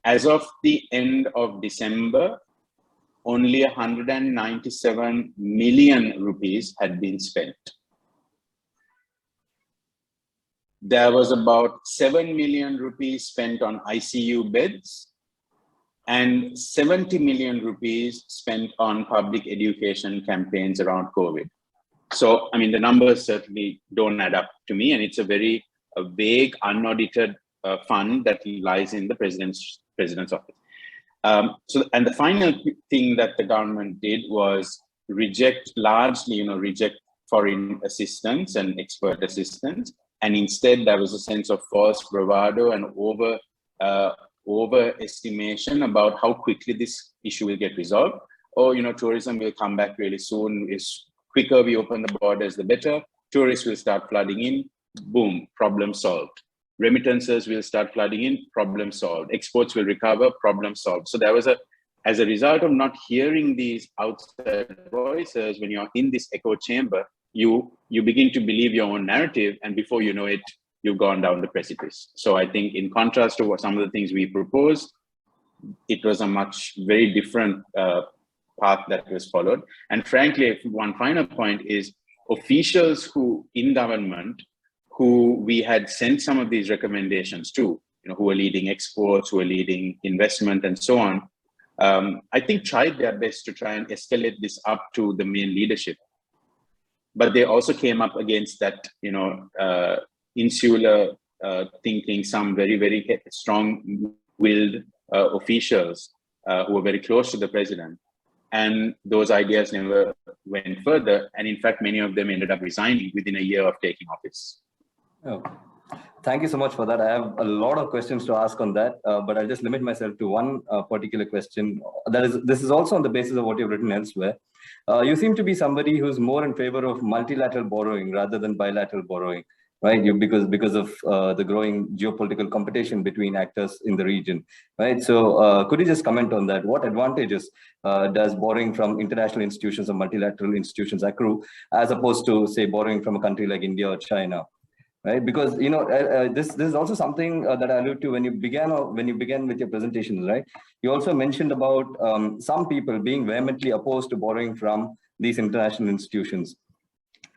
As of the end of December, only 197 million rupees had been spent. There was about 7 million rupees spent on ICU beds and 70 million rupees spent on public education campaigns around COVID. So, I mean, the numbers certainly don't add up to me, and it's a very vague, unaudited fund that lies in the president's office. And the final thing that the government did was largely reject foreign assistance and expert assistance. And instead, there was a sense of false bravado and overestimation about how quickly this issue will get resolved. Oh, tourism will come back really soon. Is quicker we open the borders, the better. Tourists will start flooding in. Boom, problem solved. Remittances will start flooding in, problem solved. Exports will recover, problem solved. So there was as a result of not hearing these outside voices, when you're in this echo chamber, you begin to believe your own narrative, and before you know it, you've gone down the precipice. So I think in contrast to what some of the things we proposed, it was a very different path that was followed. And frankly, one final point is officials in government who we had sent some of these recommendations to, who were leading exports, who were leading investment and so on, I think tried their best to try and escalate this up to the main leadership. But they also came up against that, insular thinking, some very, very strong-willed officials who were very close to the president. And those ideas never went further. And in fact, many of them ended up resigning within a year of taking office. Oh, thank you so much for that. I have a lot of questions to ask on that, but I'll just limit myself to one particular question. This is also on the basis of what you've written elsewhere. You seem to be somebody who's more in favor of multilateral borrowing rather than bilateral borrowing, right? Because of the growing geopolitical competition between actors in the region, right? So could you just comment on that? What advantages does borrowing from international institutions or multilateral institutions accrue, as opposed to, say, borrowing from a country like India or China? Right, because this is also something that I alluded to when you began with your presentations, right? You also mentioned about some people being vehemently opposed to borrowing from these international institutions.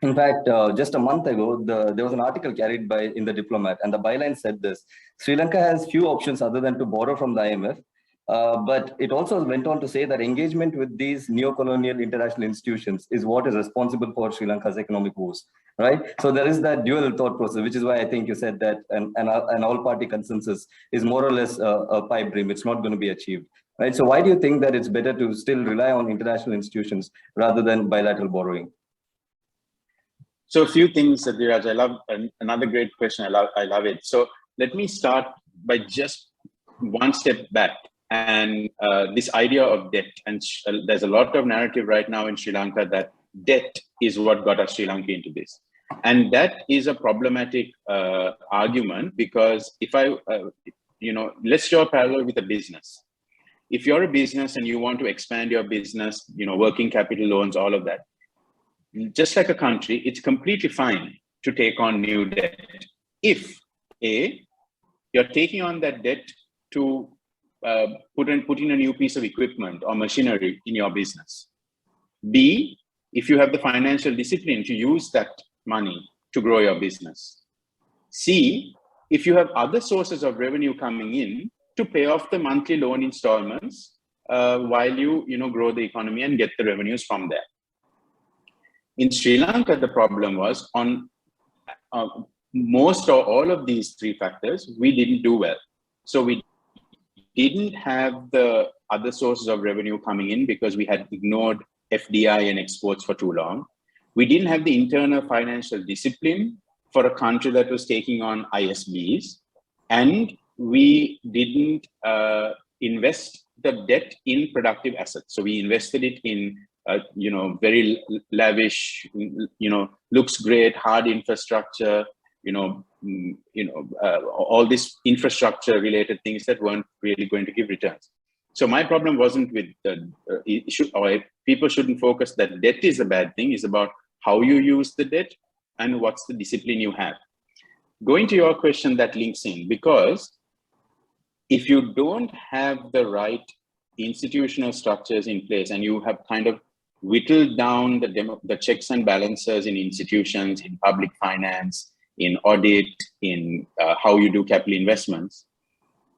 In fact, just a month ago, there was an article carried in the Diplomat, and the byline said this: Sri Lanka has few options other than to borrow from the IMF. But it also went on to say that engagement with these neo-colonial international institutions is what is responsible for Sri Lanka's economic woes, right? So there is that dual thought process, which is why I think you said that an all-party consensus is more or less a pipe dream. It's not going to be achieved, right? So why do you think that it's better to still rely on international institutions rather than bilateral borrowing? So a few things, Dheeraj. I love another great question. I love it. So let me start by just one step back. And this idea of debt, and there's a lot of narrative right now in Sri Lanka that debt is what got us Sri Lanka into this. And that is a problematic argument, because if let's draw a parallel with a business. If you're a business and you want to expand your business, working capital loans, all of that, just like a country, it's completely fine to take on new debt. If you're taking on that debt to put in a new piece of equipment or machinery in your business. B, if you have the financial discipline to use that money to grow your business. C, if you have other sources of revenue coming in to pay off the monthly loan installments while you grow the economy and get the revenues from there. In Sri Lanka, the problem was on most or all of these three factors, we didn't do well. So we didn't have the other sources of revenue coming in because we had ignored FDI and exports for too long. We didn't have the internal financial discipline for a country that was taking on ISBs. And we didn't invest the debt in productive assets. So we invested it in, very lavish, looks great, hard infrastructure, all these infrastructure related things that weren't really going to give returns. So my problem wasn't with people shouldn't focus that debt is a bad thing. It's about how you use the debt and what's the discipline you have. Going to your question, that links in, because if you don't have the right institutional structures in place and you have kind of whittled down the checks and balances in institutions, in public finance, in audit, in how you do capital investments,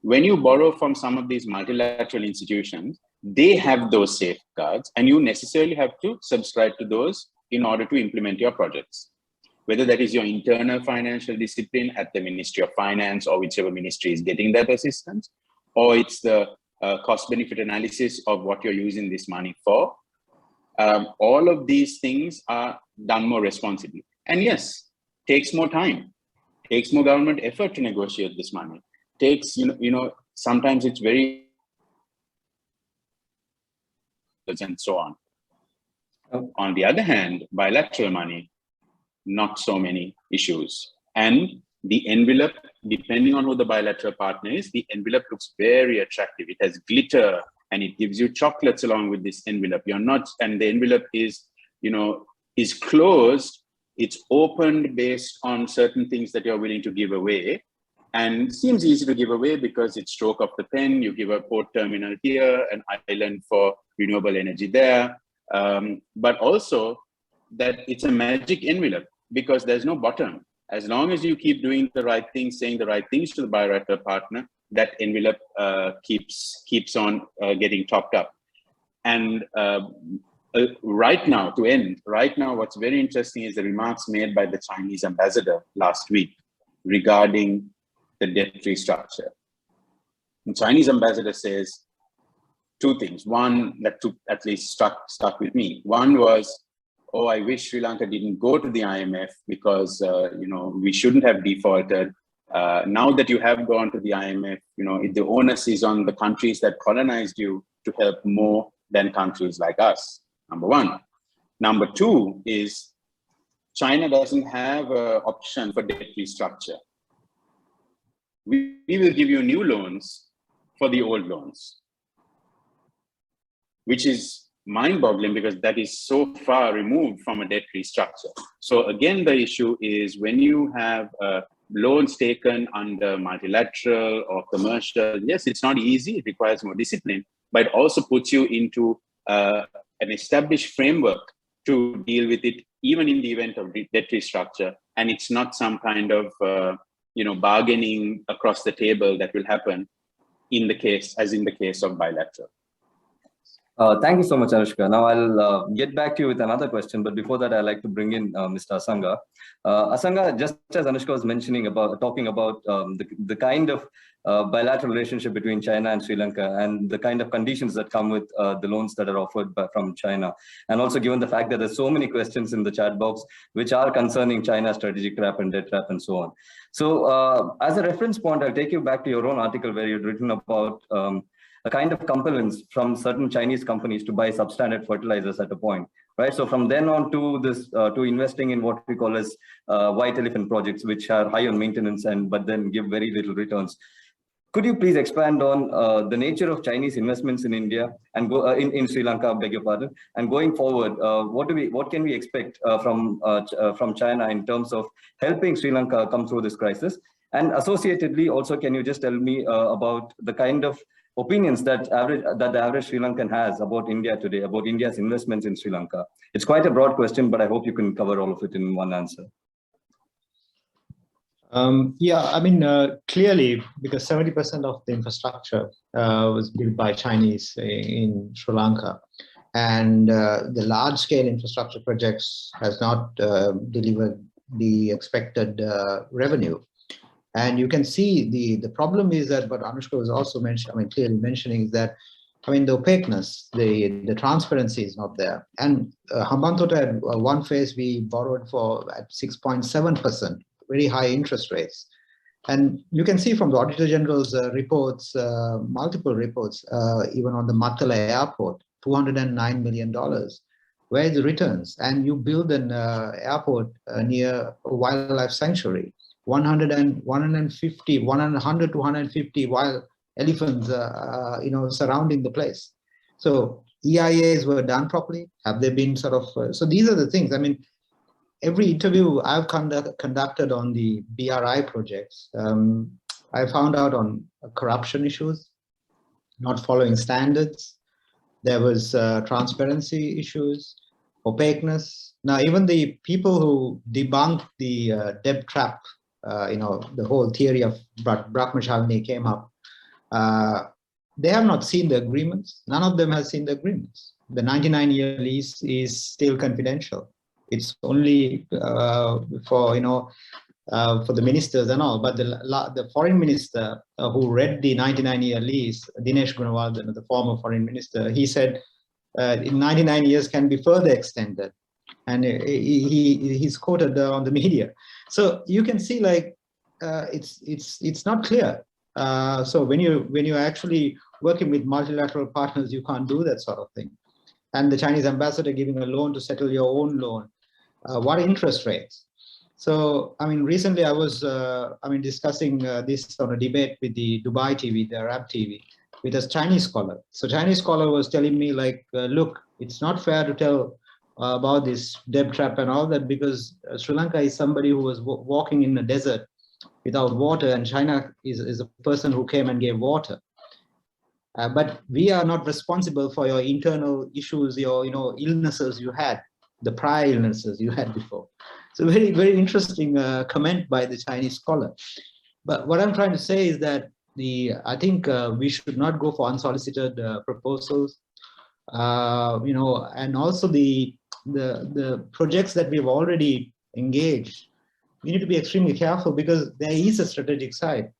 when you borrow from some of these multilateral institutions, they have those safeguards and you necessarily have to subscribe to those in order to implement your projects. Whether that is your internal financial discipline at the Ministry of Finance or whichever ministry is getting that assistance, or it's the cost-benefit analysis of what you're using this money for. All of these things are done more responsibly. And yes, takes more time, takes more government effort to negotiate this money. Takes, sometimes it's very, and so on. On the other hand, bilateral money, not so many issues. And the envelope, depending on who the bilateral partner is, the envelope looks very attractive. It has glitter and it gives you chocolates along with this envelope. And the envelope is, is closed. It's opened based on certain things that you're willing to give away. And seems easy to give away because it's stroke of the pen. You give a port terminal here, an island for renewable energy there. But also that it's a magic envelope because there's no bottom. As long as you keep doing the right things, saying the right things to the bilateral partner, that envelope keeps on getting topped up. And right now, what's very interesting is the remarks made by the Chinese ambassador last week regarding the debt restructure. The Chinese ambassador says two things. One that at least stuck with me. One was, oh, I wish Sri Lanka didn't go to the IMF because we shouldn't have defaulted. Now that you have gone to the IMF, the onus is on the countries that colonized you to help more than countries like us. Number one. Number two is China doesn't have an option for debt restructure. We will give you new loans for the old loans, which is mind-boggling because that is so far removed from a debt restructure. So again, the issue is when you have loans taken under multilateral or commercial, yes, it's not easy, it requires more discipline, but it also puts you into an established framework to deal with it, even in the event of debt restructure. And it's not some kind of bargaining across the table that will happen in the case of bilateral. Thank you so much, Anushka. Now I'll get back to you with another question, but before that, I'd like to bring in Mr. Asanga. Asanga, just as Anushka was talking about the kind of bilateral relationship between China and Sri Lanka and the kind of conditions that come with the loans that are offered from China. And also given the fact that there's so many questions in the chat box, which are concerning China's strategic trap and debt trap and so on. So as a reference point, I'll take you back to your own article where you'd written about a kind of compellence from certain Chinese companies to buy substandard fertilizers at a point, right? So from then on to this, to investing in what we call as white elephant projects, which are high on maintenance but then give very little returns. Could you please expand on the nature of Chinese investments in India and in Sri Lanka, beg your pardon, and going forward, what can we expect from China in terms of helping Sri Lanka come through this crisis? And associatedly, also, can you just tell me about the kind of opinions that the average Sri Lankan has about India today, about India's investments in Sri Lanka? It's quite a broad question, but I hope you can cover all of it in one answer. Clearly, because 70% of the infrastructure was built by Chinese in Sri Lanka, and the large-scale infrastructure projects has not delivered the expected revenue. And you can see the problem is that what Anushka was also clearly mentioning is that, the opaqueness, the transparency is not there. And Hambantota at one phase we borrowed for at 6.7%, very high interest rates. And you can see from the Auditor General's reports, multiple reports, even on the Matala airport, $209 million. Where is the returns? And you build an airport near a wildlife sanctuary, 100 to 150 wild elephants, surrounding the place. So EIAs were done properly. Have they been sort of? So these are the things. I mean, every interview I've conducted on the BRI projects, I found out on corruption issues, not following standards. There was transparency issues, opaqueness. Now, even the people who debunked the debt trap, the whole theory of Brahmachalni came up. They have not seen the agreements. None of them has seen the agreements. The 99-year lease is still confidential. It's only for the ministers and all. But the foreign minister who read the 99-year lease, Dinesh Gunawardena, the former foreign minister, he said in 99 years can be further extended, and he's quoted on the media. So you can see, like, it's not clear. So when you're actually working with multilateral partners, you can't do that sort of thing. And the Chinese ambassador giving a loan to settle your own loan. What interest rates? So, I mean, recently I was, discussing this on a debate with the Dubai TV, the Arab TV, with a Chinese scholar. So Chinese scholar was telling me, like, look, it's not fair to tell about this debt trap and all that, because Sri Lanka is somebody who was walking in the desert without water, and China is a person who came and gave water. But we are not responsible for your internal issues, your illnesses you had, the prior illnesses you had before. So very, very interesting comment by the Chinese scholar. But what I'm trying to say is that I think we should not go for unsolicited proposals. And also the projects that we've already engaged, we need to be extremely careful, because there is a strategic side.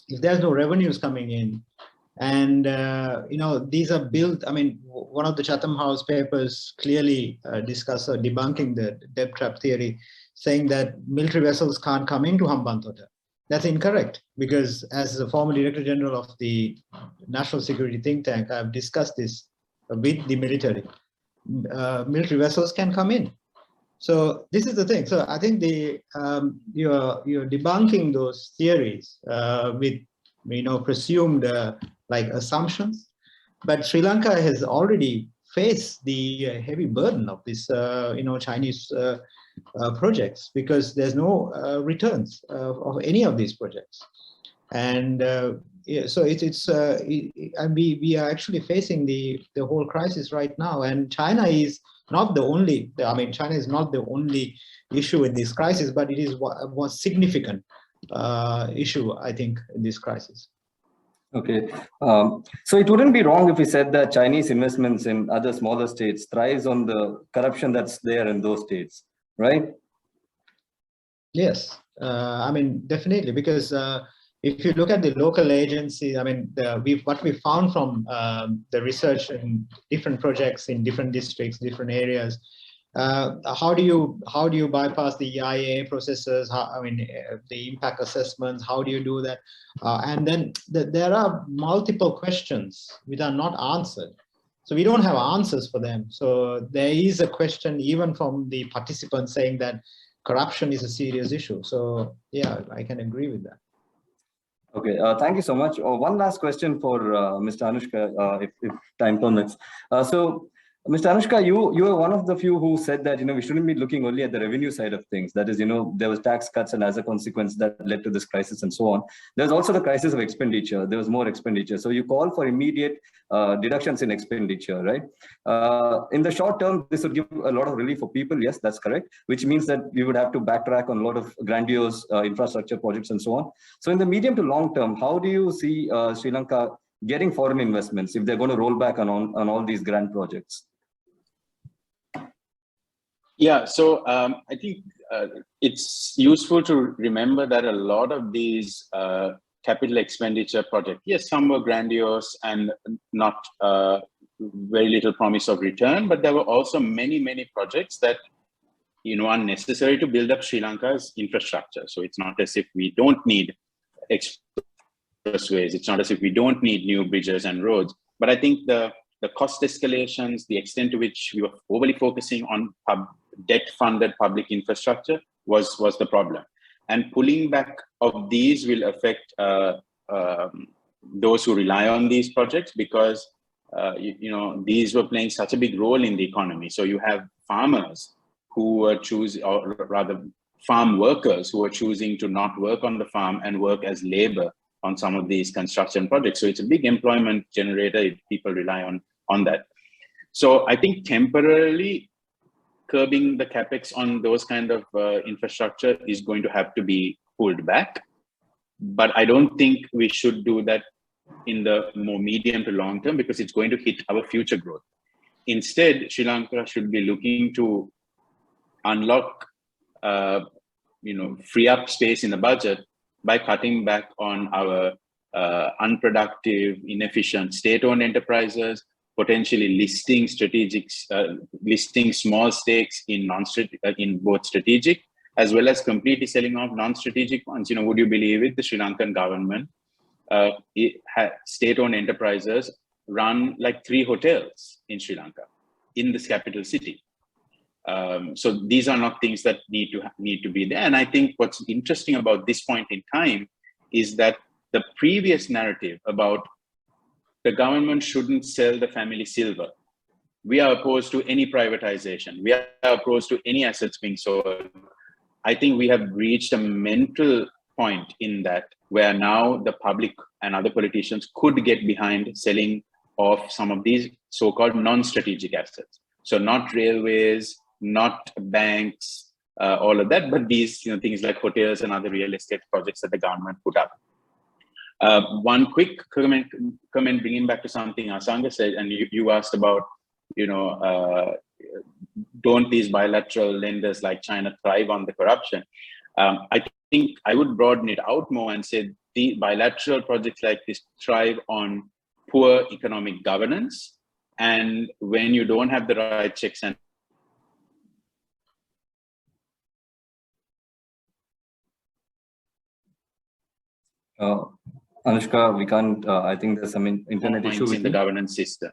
If there's no revenues coming in, and these are built, I mean, one of the Chatham House papers clearly discuss debunking the debt trap theory, saying that military vessels can't come into Hambantota. That's incorrect, because as the former Director General of the National Security Think Tank, I've discussed this with the military. Military vessels can come in. So this is the thing. So I think you're debunking those theories with presumed like assumptions, but Sri Lanka has already faced the heavy burden of this Chinese projects, because there's no returns of any of these projects. And so we are actually facing the whole crisis right now, and China is not the only, China is not the only issue in this crisis, but it is one significant issue, I think, in this crisis. Okay, so it wouldn't be wrong if we said that Chinese investments in other smaller states thrives on the corruption that's there in those states, right? Yes, definitely, because if you look at the local agencies, what we found from the research in different projects in different districts, different areas, how do you bypass the EIA processes? The impact assessments, how do you do that? And then there are multiple questions which are not answered. So we don't have answers for them. So there is a question even from the participants saying that corruption is a serious issue. So yeah, I can agree with that. Okay, thank you so much. One last question for Mr. Anushka, if time permits. So, Mr. Anushka, you were one of the few who said that we shouldn't be looking only at the revenue side of things. That is, there was tax cuts, and as a consequence that led to this crisis and so on. There's also the crisis of expenditure. There was more expenditure. So you call for immediate deductions in expenditure, right? In the short term, this would give a lot of relief for people. Yes, that's correct. Which means that we would have to backtrack on a lot of grandiose infrastructure projects and so on. So in the medium to long term, how do you see Sri Lanka getting foreign investments if they're going to roll back on all these grand projects? Yeah, so I think it's useful to remember that a lot of these capital expenditure projects, yes, some were grandiose and not very little promise of return, but there were also many, many projects that are necessary to build up Sri Lanka's infrastructure. So it's not as if we don't need expressways. It's not as if we don't need new bridges and roads, but I think the cost escalations, the extent to which we were overly focusing on debt-funded public infrastructure was the problem. And pulling back of these will affect those who rely on these projects, because these were playing such a big role in the economy. So you have farmers who were choosing, or rather farm workers who are choosing to not work on the farm and work as labor on some of these construction projects. So it's a big employment generator if people rely on that. So I think temporarily curbing the capex on those kind of infrastructure is going to have to be pulled back. But I don't think we should do that in the more medium to long term, because it's going to hit our future growth. Instead, Sri Lanka should be looking to unlock, free up space in the budget by cutting back on our unproductive, inefficient state-owned enterprises, potentially listing listing small stakes in both strategic as well as completely selling off non-strategic ones. Would you believe it? The Sri Lankan government, state-owned enterprises run like 3 hotels in Sri Lanka, in this capital city. So these are not things that need to be there. And I think what's interesting about this point in time is that the previous narrative about the government shouldn't sell the family silver. We are opposed to any privatization. We are opposed to any assets being sold. I think we have reached a mental point in that where now the public and other politicians could get behind selling off some of these so-called non-strategic assets. So not railways, not banks, all of that, but these things like hotels and other real estate projects that the government put up. One quick comment bringing back to something Asanga said, and you asked about, don't these bilateral lenders like China thrive on the corruption? I think I would broaden it out more and say the bilateral projects like this thrive on poor economic governance. And when you don't have the right checks and Anushka, we can't, I think there's some internet issue in the governance system.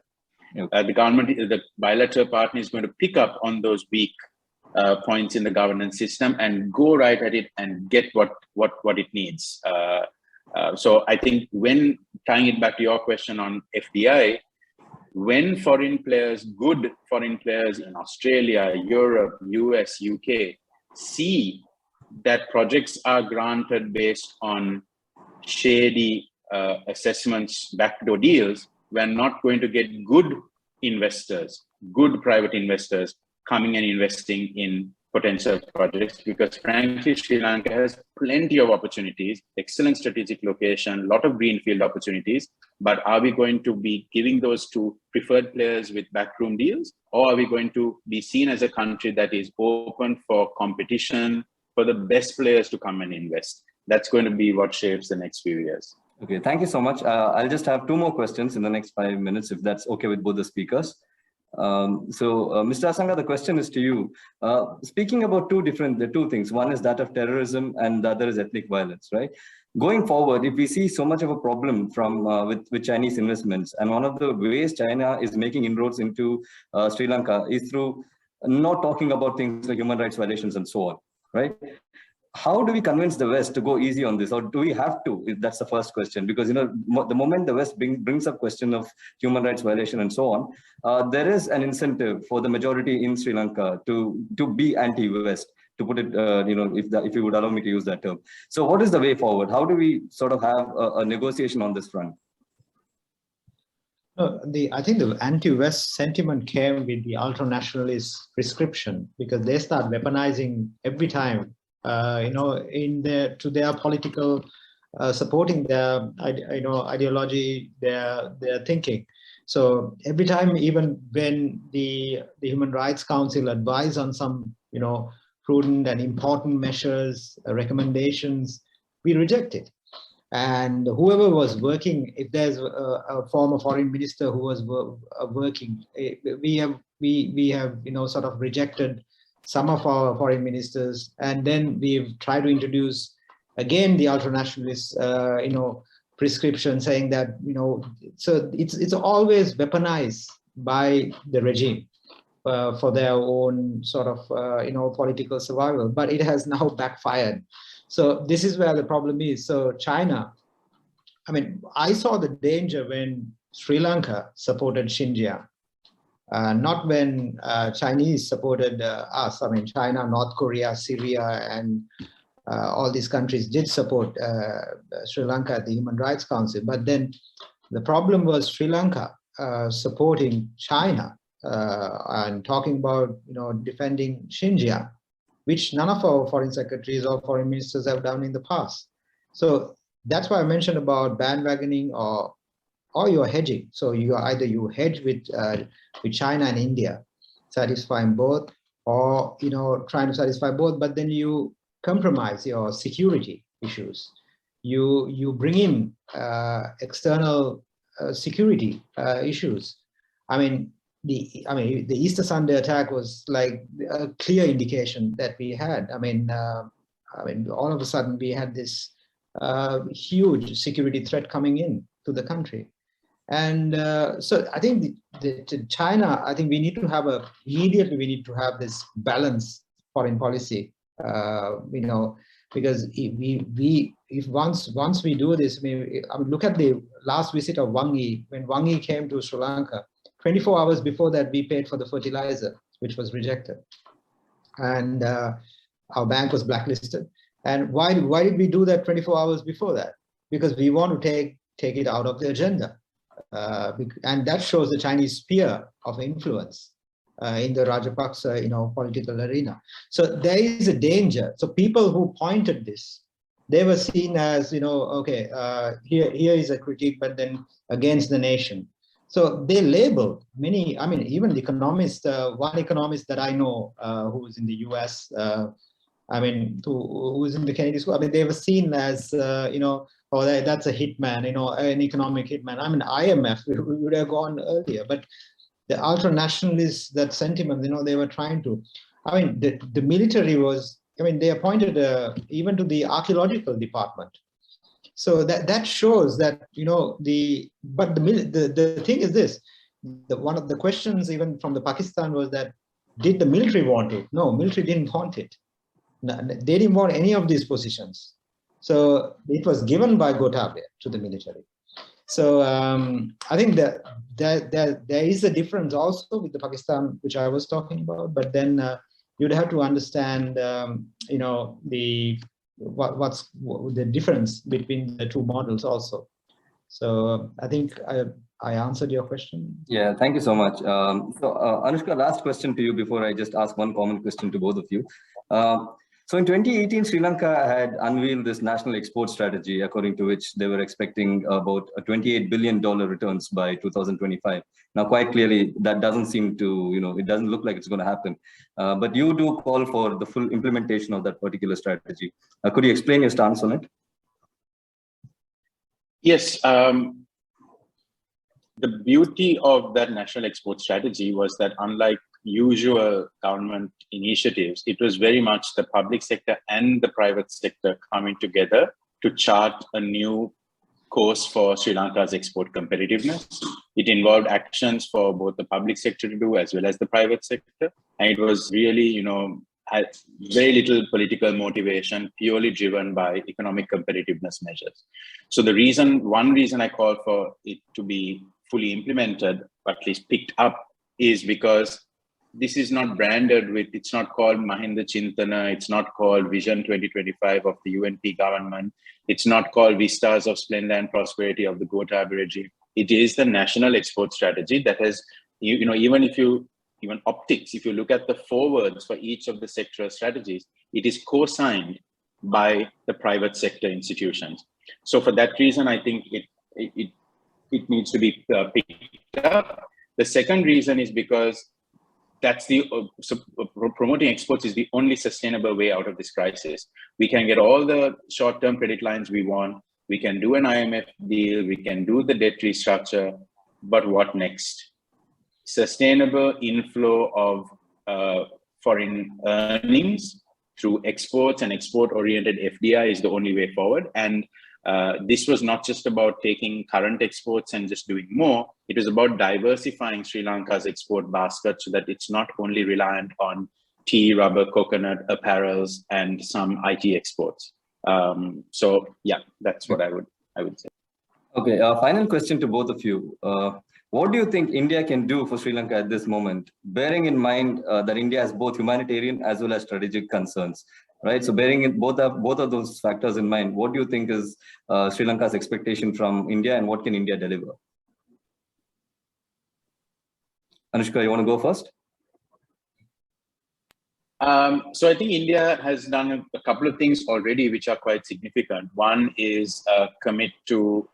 Okay. The bilateral partner is going to pick up on those weak points in the governance system and go right at it and get what it needs. So I think when tying it back to your question on FDI, when foreign players, good foreign players in Australia, Europe, US, UK, see that projects are granted based on shady assessments, backdoor deals, we're not going to get good investors, good private investors coming and investing in potential projects, because frankly, Sri Lanka has plenty of opportunities, excellent strategic location, a lot of greenfield opportunities, but are we going to be giving those to preferred players with backroom deals? Or are we going to be seen as a country that is open for competition, for the best players to come and invest? That's going to be what shapes the next few years. Okay, thank you so much. I'll just have 2 more questions in the next 5 minutes, if that's okay with both the speakers. Mr. Asanga, the question is to you. Speaking about the two things, one is that of terrorism and the other is ethnic violence, right? Going forward, if we see so much of a problem from with Chinese investments, and one of the ways China is making inroads into Sri Lanka is through not talking about things like human rights violations and so on, right? How do we convince the West to go easy on this, or do we have to? If that's the first question, because the moment the West brings up question of human rights violation and so on, there is an incentive for the majority in Sri Lanka to be anti-West, to put it, if you would allow me to use that term. So, what is the way forward? How do we sort of have a negotiation on this front? I think the anti-West sentiment came with the ultranationalist prescription, because they start weaponizing every time. To their political, supporting their, ideology, their thinking. So every time, even when the Human Rights Council advise on some, prudent and important measures, recommendations, we reject it. And whoever was working, if there's a former foreign minister who was working, we have sort of rejected some of our foreign ministers, and then we've tried to introduce again, the ultranationalist, prescription saying that, so it's always weaponized by the regime for their own sort of, political survival, but it has now backfired. So this is where the problem is. So China, I mean, I saw the danger when Sri Lanka supported Xinjiang, not when Chinese supported us. I mean, China, North Korea, Syria, and all these countries did support Sri Lanka at the Human Rights Council. But then the problem was Sri Lanka supporting China and talking about, defending Xinjiang, which none of our foreign secretaries or foreign ministers have done in the past. So that's why I mentioned about bandwagoning or you're hedging. So you hedge with China and India, satisfying both, or trying to satisfy both, but then you compromise your security issues. You bring in external security issues. I mean, the Easter Sunday attack was like a clear indication that we had. I mean, all of a sudden we had this huge security threat coming in to the country. And so I think to China, I think we need to have immediately we need to have this balanced foreign policy, because if once we do this, look at the last visit of Wang Yi. When Wang Yi came to Sri Lanka, 24 hours before that, we paid for the fertilizer, which was rejected. And our bank was blacklisted. And why did we do that 24 hours before that? Because we want to take it out of the agenda. And that shows the Chinese sphere of influence in the Rajapaksa, political arena. So there is a danger. So people who pointed this, they were seen as, okay, here is a critique, but then against the nation. So they labeled many, even the economist, one economist that I know who's in the US, who's in the Kennedy School, they were seen as, oh, that's a hitman, an economic hitman. IMF would have gone earlier, but the ultra-nationalists, that sentiment, they were trying to, the military was, they appointed even to the archaeological department. So that shows that, the thing is this, one of the questions even from the Pakistan was that, did the military want it? No, military didn't want it. They didn't want any of these positions. So it was given by Gotabaya to the military. So I think that there is a difference also with the Pakistan, which I was talking about, but then you'd have to understand, what's the difference between the two models also. So I think I answered your question. Yeah, thank you so much. Anushka, last question to you before I just ask one common question to both of you. So in 2018, Sri Lanka had unveiled this national export strategy, according to which they were expecting about a $28 billion returns by 2025. Now, quite clearly, that doesn't seem to, it doesn't look like it's going to happen. But you do call for the full implementation of that particular strategy. Could you explain your stance on it? Yes. The beauty of that national export strategy was that, unlike usual government initiatives, it was very much the public sector and the private sector coming together to chart a new course for Sri Lanka's export competitiveness. It involved actions for both the public sector to do as well as the private sector. And it was really, had very little political motivation, purely driven by economic competitiveness measures. So one reason I call for it to be fully implemented, or at least picked up, is because this is not branded with, it's not called Mahinda Chintana, it's not called Vision 2025 of the UNP government, it's not called Vistas of Splendor and Prosperity of the Gotabaya regime. It is the national export strategy that has, even optics, if you look at the forwards for each of the sectoral strategies, it is co-signed by the private sector institutions. So for that reason, I think it needs to be picked up. The second reason is because that's promoting exports is the only sustainable way out of this crisis. We can get all the short-term credit lines we want. We can do an IMF deal. We can do the debt restructure. But what next? Sustainable inflow of foreign earnings through exports and export-oriented FDI is the only way forward. And this was not just about taking current exports and just doing more. It was about diversifying Sri Lanka's export basket so that it's not only reliant on tea, rubber, coconut, apparels, and some IT exports. So yeah, that's what I would say. Okay, final question to both of you. What do you think India can do for Sri Lanka at this moment, bearing in mind that India has both humanitarian as well as strategic concerns, right? So bearing in both of those factors in mind, what do you think is Sri Lanka's expectation from India, and what can India deliver? Anushka, you want to go first? So I think India has done a couple of things already, which are quite significant. One is commit to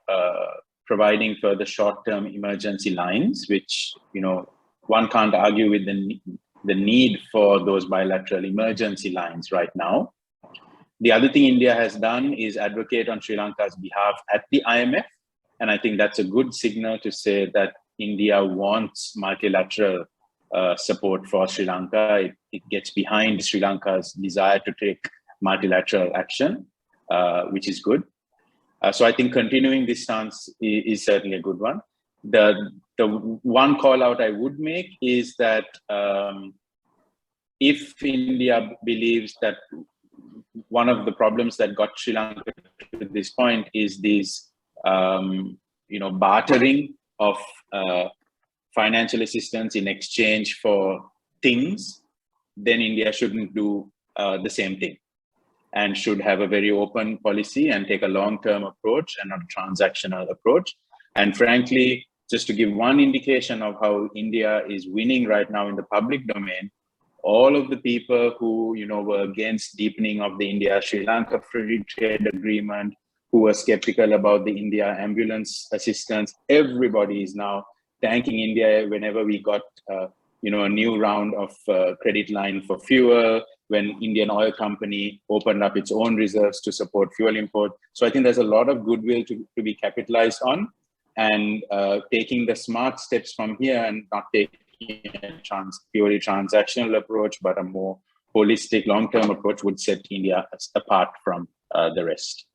providing further short-term emergency lines, which, you know, one can't argue with the need for those bilateral emergency lines right now. The other thing India has done is advocate on Sri Lanka's behalf at the IMF. And I think that's a good signal to say that India wants multilateral support for Sri Lanka. It gets behind Sri Lanka's desire to take multilateral action, which is good. So I think continuing this stance is certainly a good one. The one call out I would make is that if India believes that one of the problems that got Sri Lanka to this point is this, bartering of financial assistance in exchange for things, then India shouldn't do the same thing, and should have a very open policy and take a long-term approach and not a transactional approach. And frankly, just to give one indication of how India is winning right now in the public domain, all of the people who were against deepening of the India-Sri Lanka free trade agreement, who were skeptical about the India ambulance assistance, everybody is now thanking India whenever we got a new round of credit line for fuel, when Indian Oil Company opened up its own reserves to support fuel import. So I think there's a lot of goodwill to be capitalized on, and taking the smart steps from here and not taking a purely transactional approach, but a more holistic long-term approach would set India apart from the rest.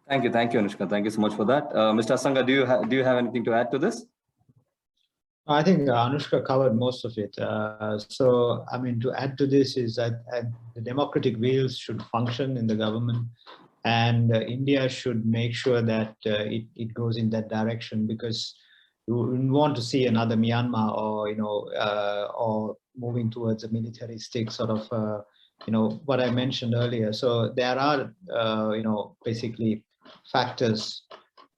Thank you, Anushka. Thank you so much for that. Mr. Asanga, do you have anything to add to this? I think Anushka covered most of it. So, I mean, to add to this is that the democratic wheels should function in the government, and India should make sure that it goes in that direction, because you wouldn't want to see another Myanmar, or or moving towards a militaristic sort of what I mentioned earlier. So there are basically factors.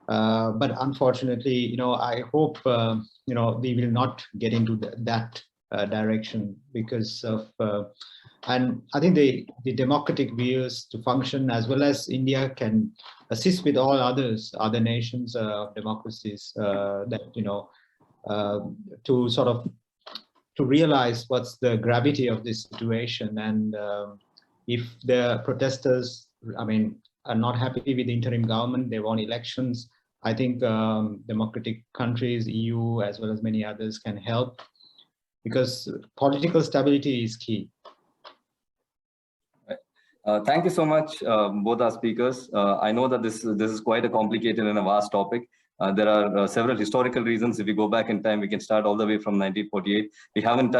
But unfortunately, I hope, we will not get into that direction, because of, and I think the democratic views to function, as well as India can assist with all other nations of democracies that, to sort of, to realize what's the gravity of this situation. And if the protesters, are not happy with the interim government, they want elections, I think democratic countries, EU, as well as many others can help, because political stability is key. Thank you so much, both our speakers. I know that this is quite a complicated and a vast topic. There are several historical reasons. If we go back in time, we can start all the way from 1948. We haven't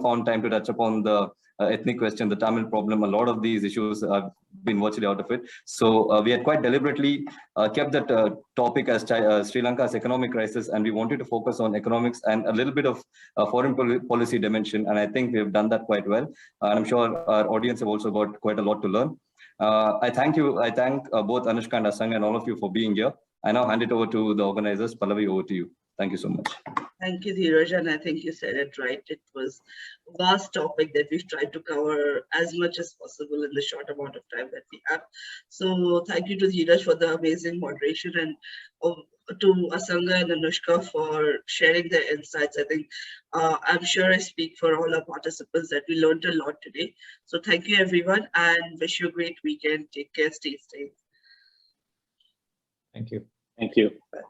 found time to touch upon the ethnic question, the Tamil problem. A lot of these issues have been virtually out of it. So we had quite deliberately kept that topic as Sri Lanka's economic crisis, and we wanted to focus on economics and a little bit of foreign policy dimension. And I think we have done that quite well. And I'm sure our audience have also got quite a lot to learn. I thank both Anushka and Asanga and all of you for being here. I now hand it over to the organizers. Pallavi, over to you. Thank you so much. Thank you, Dheeraj, and I think you said it right. It was a vast topic that we've tried to cover as much as possible in the short amount of time that we have. So thank you to Dheeraj for the amazing moderation, and to Asanga and Anushka for sharing their insights. I think I'm sure I speak for all our participants that we learned a lot today. So thank you, everyone, and wish you a great weekend. Take care, stay safe. Thank you. Thank you. Bye.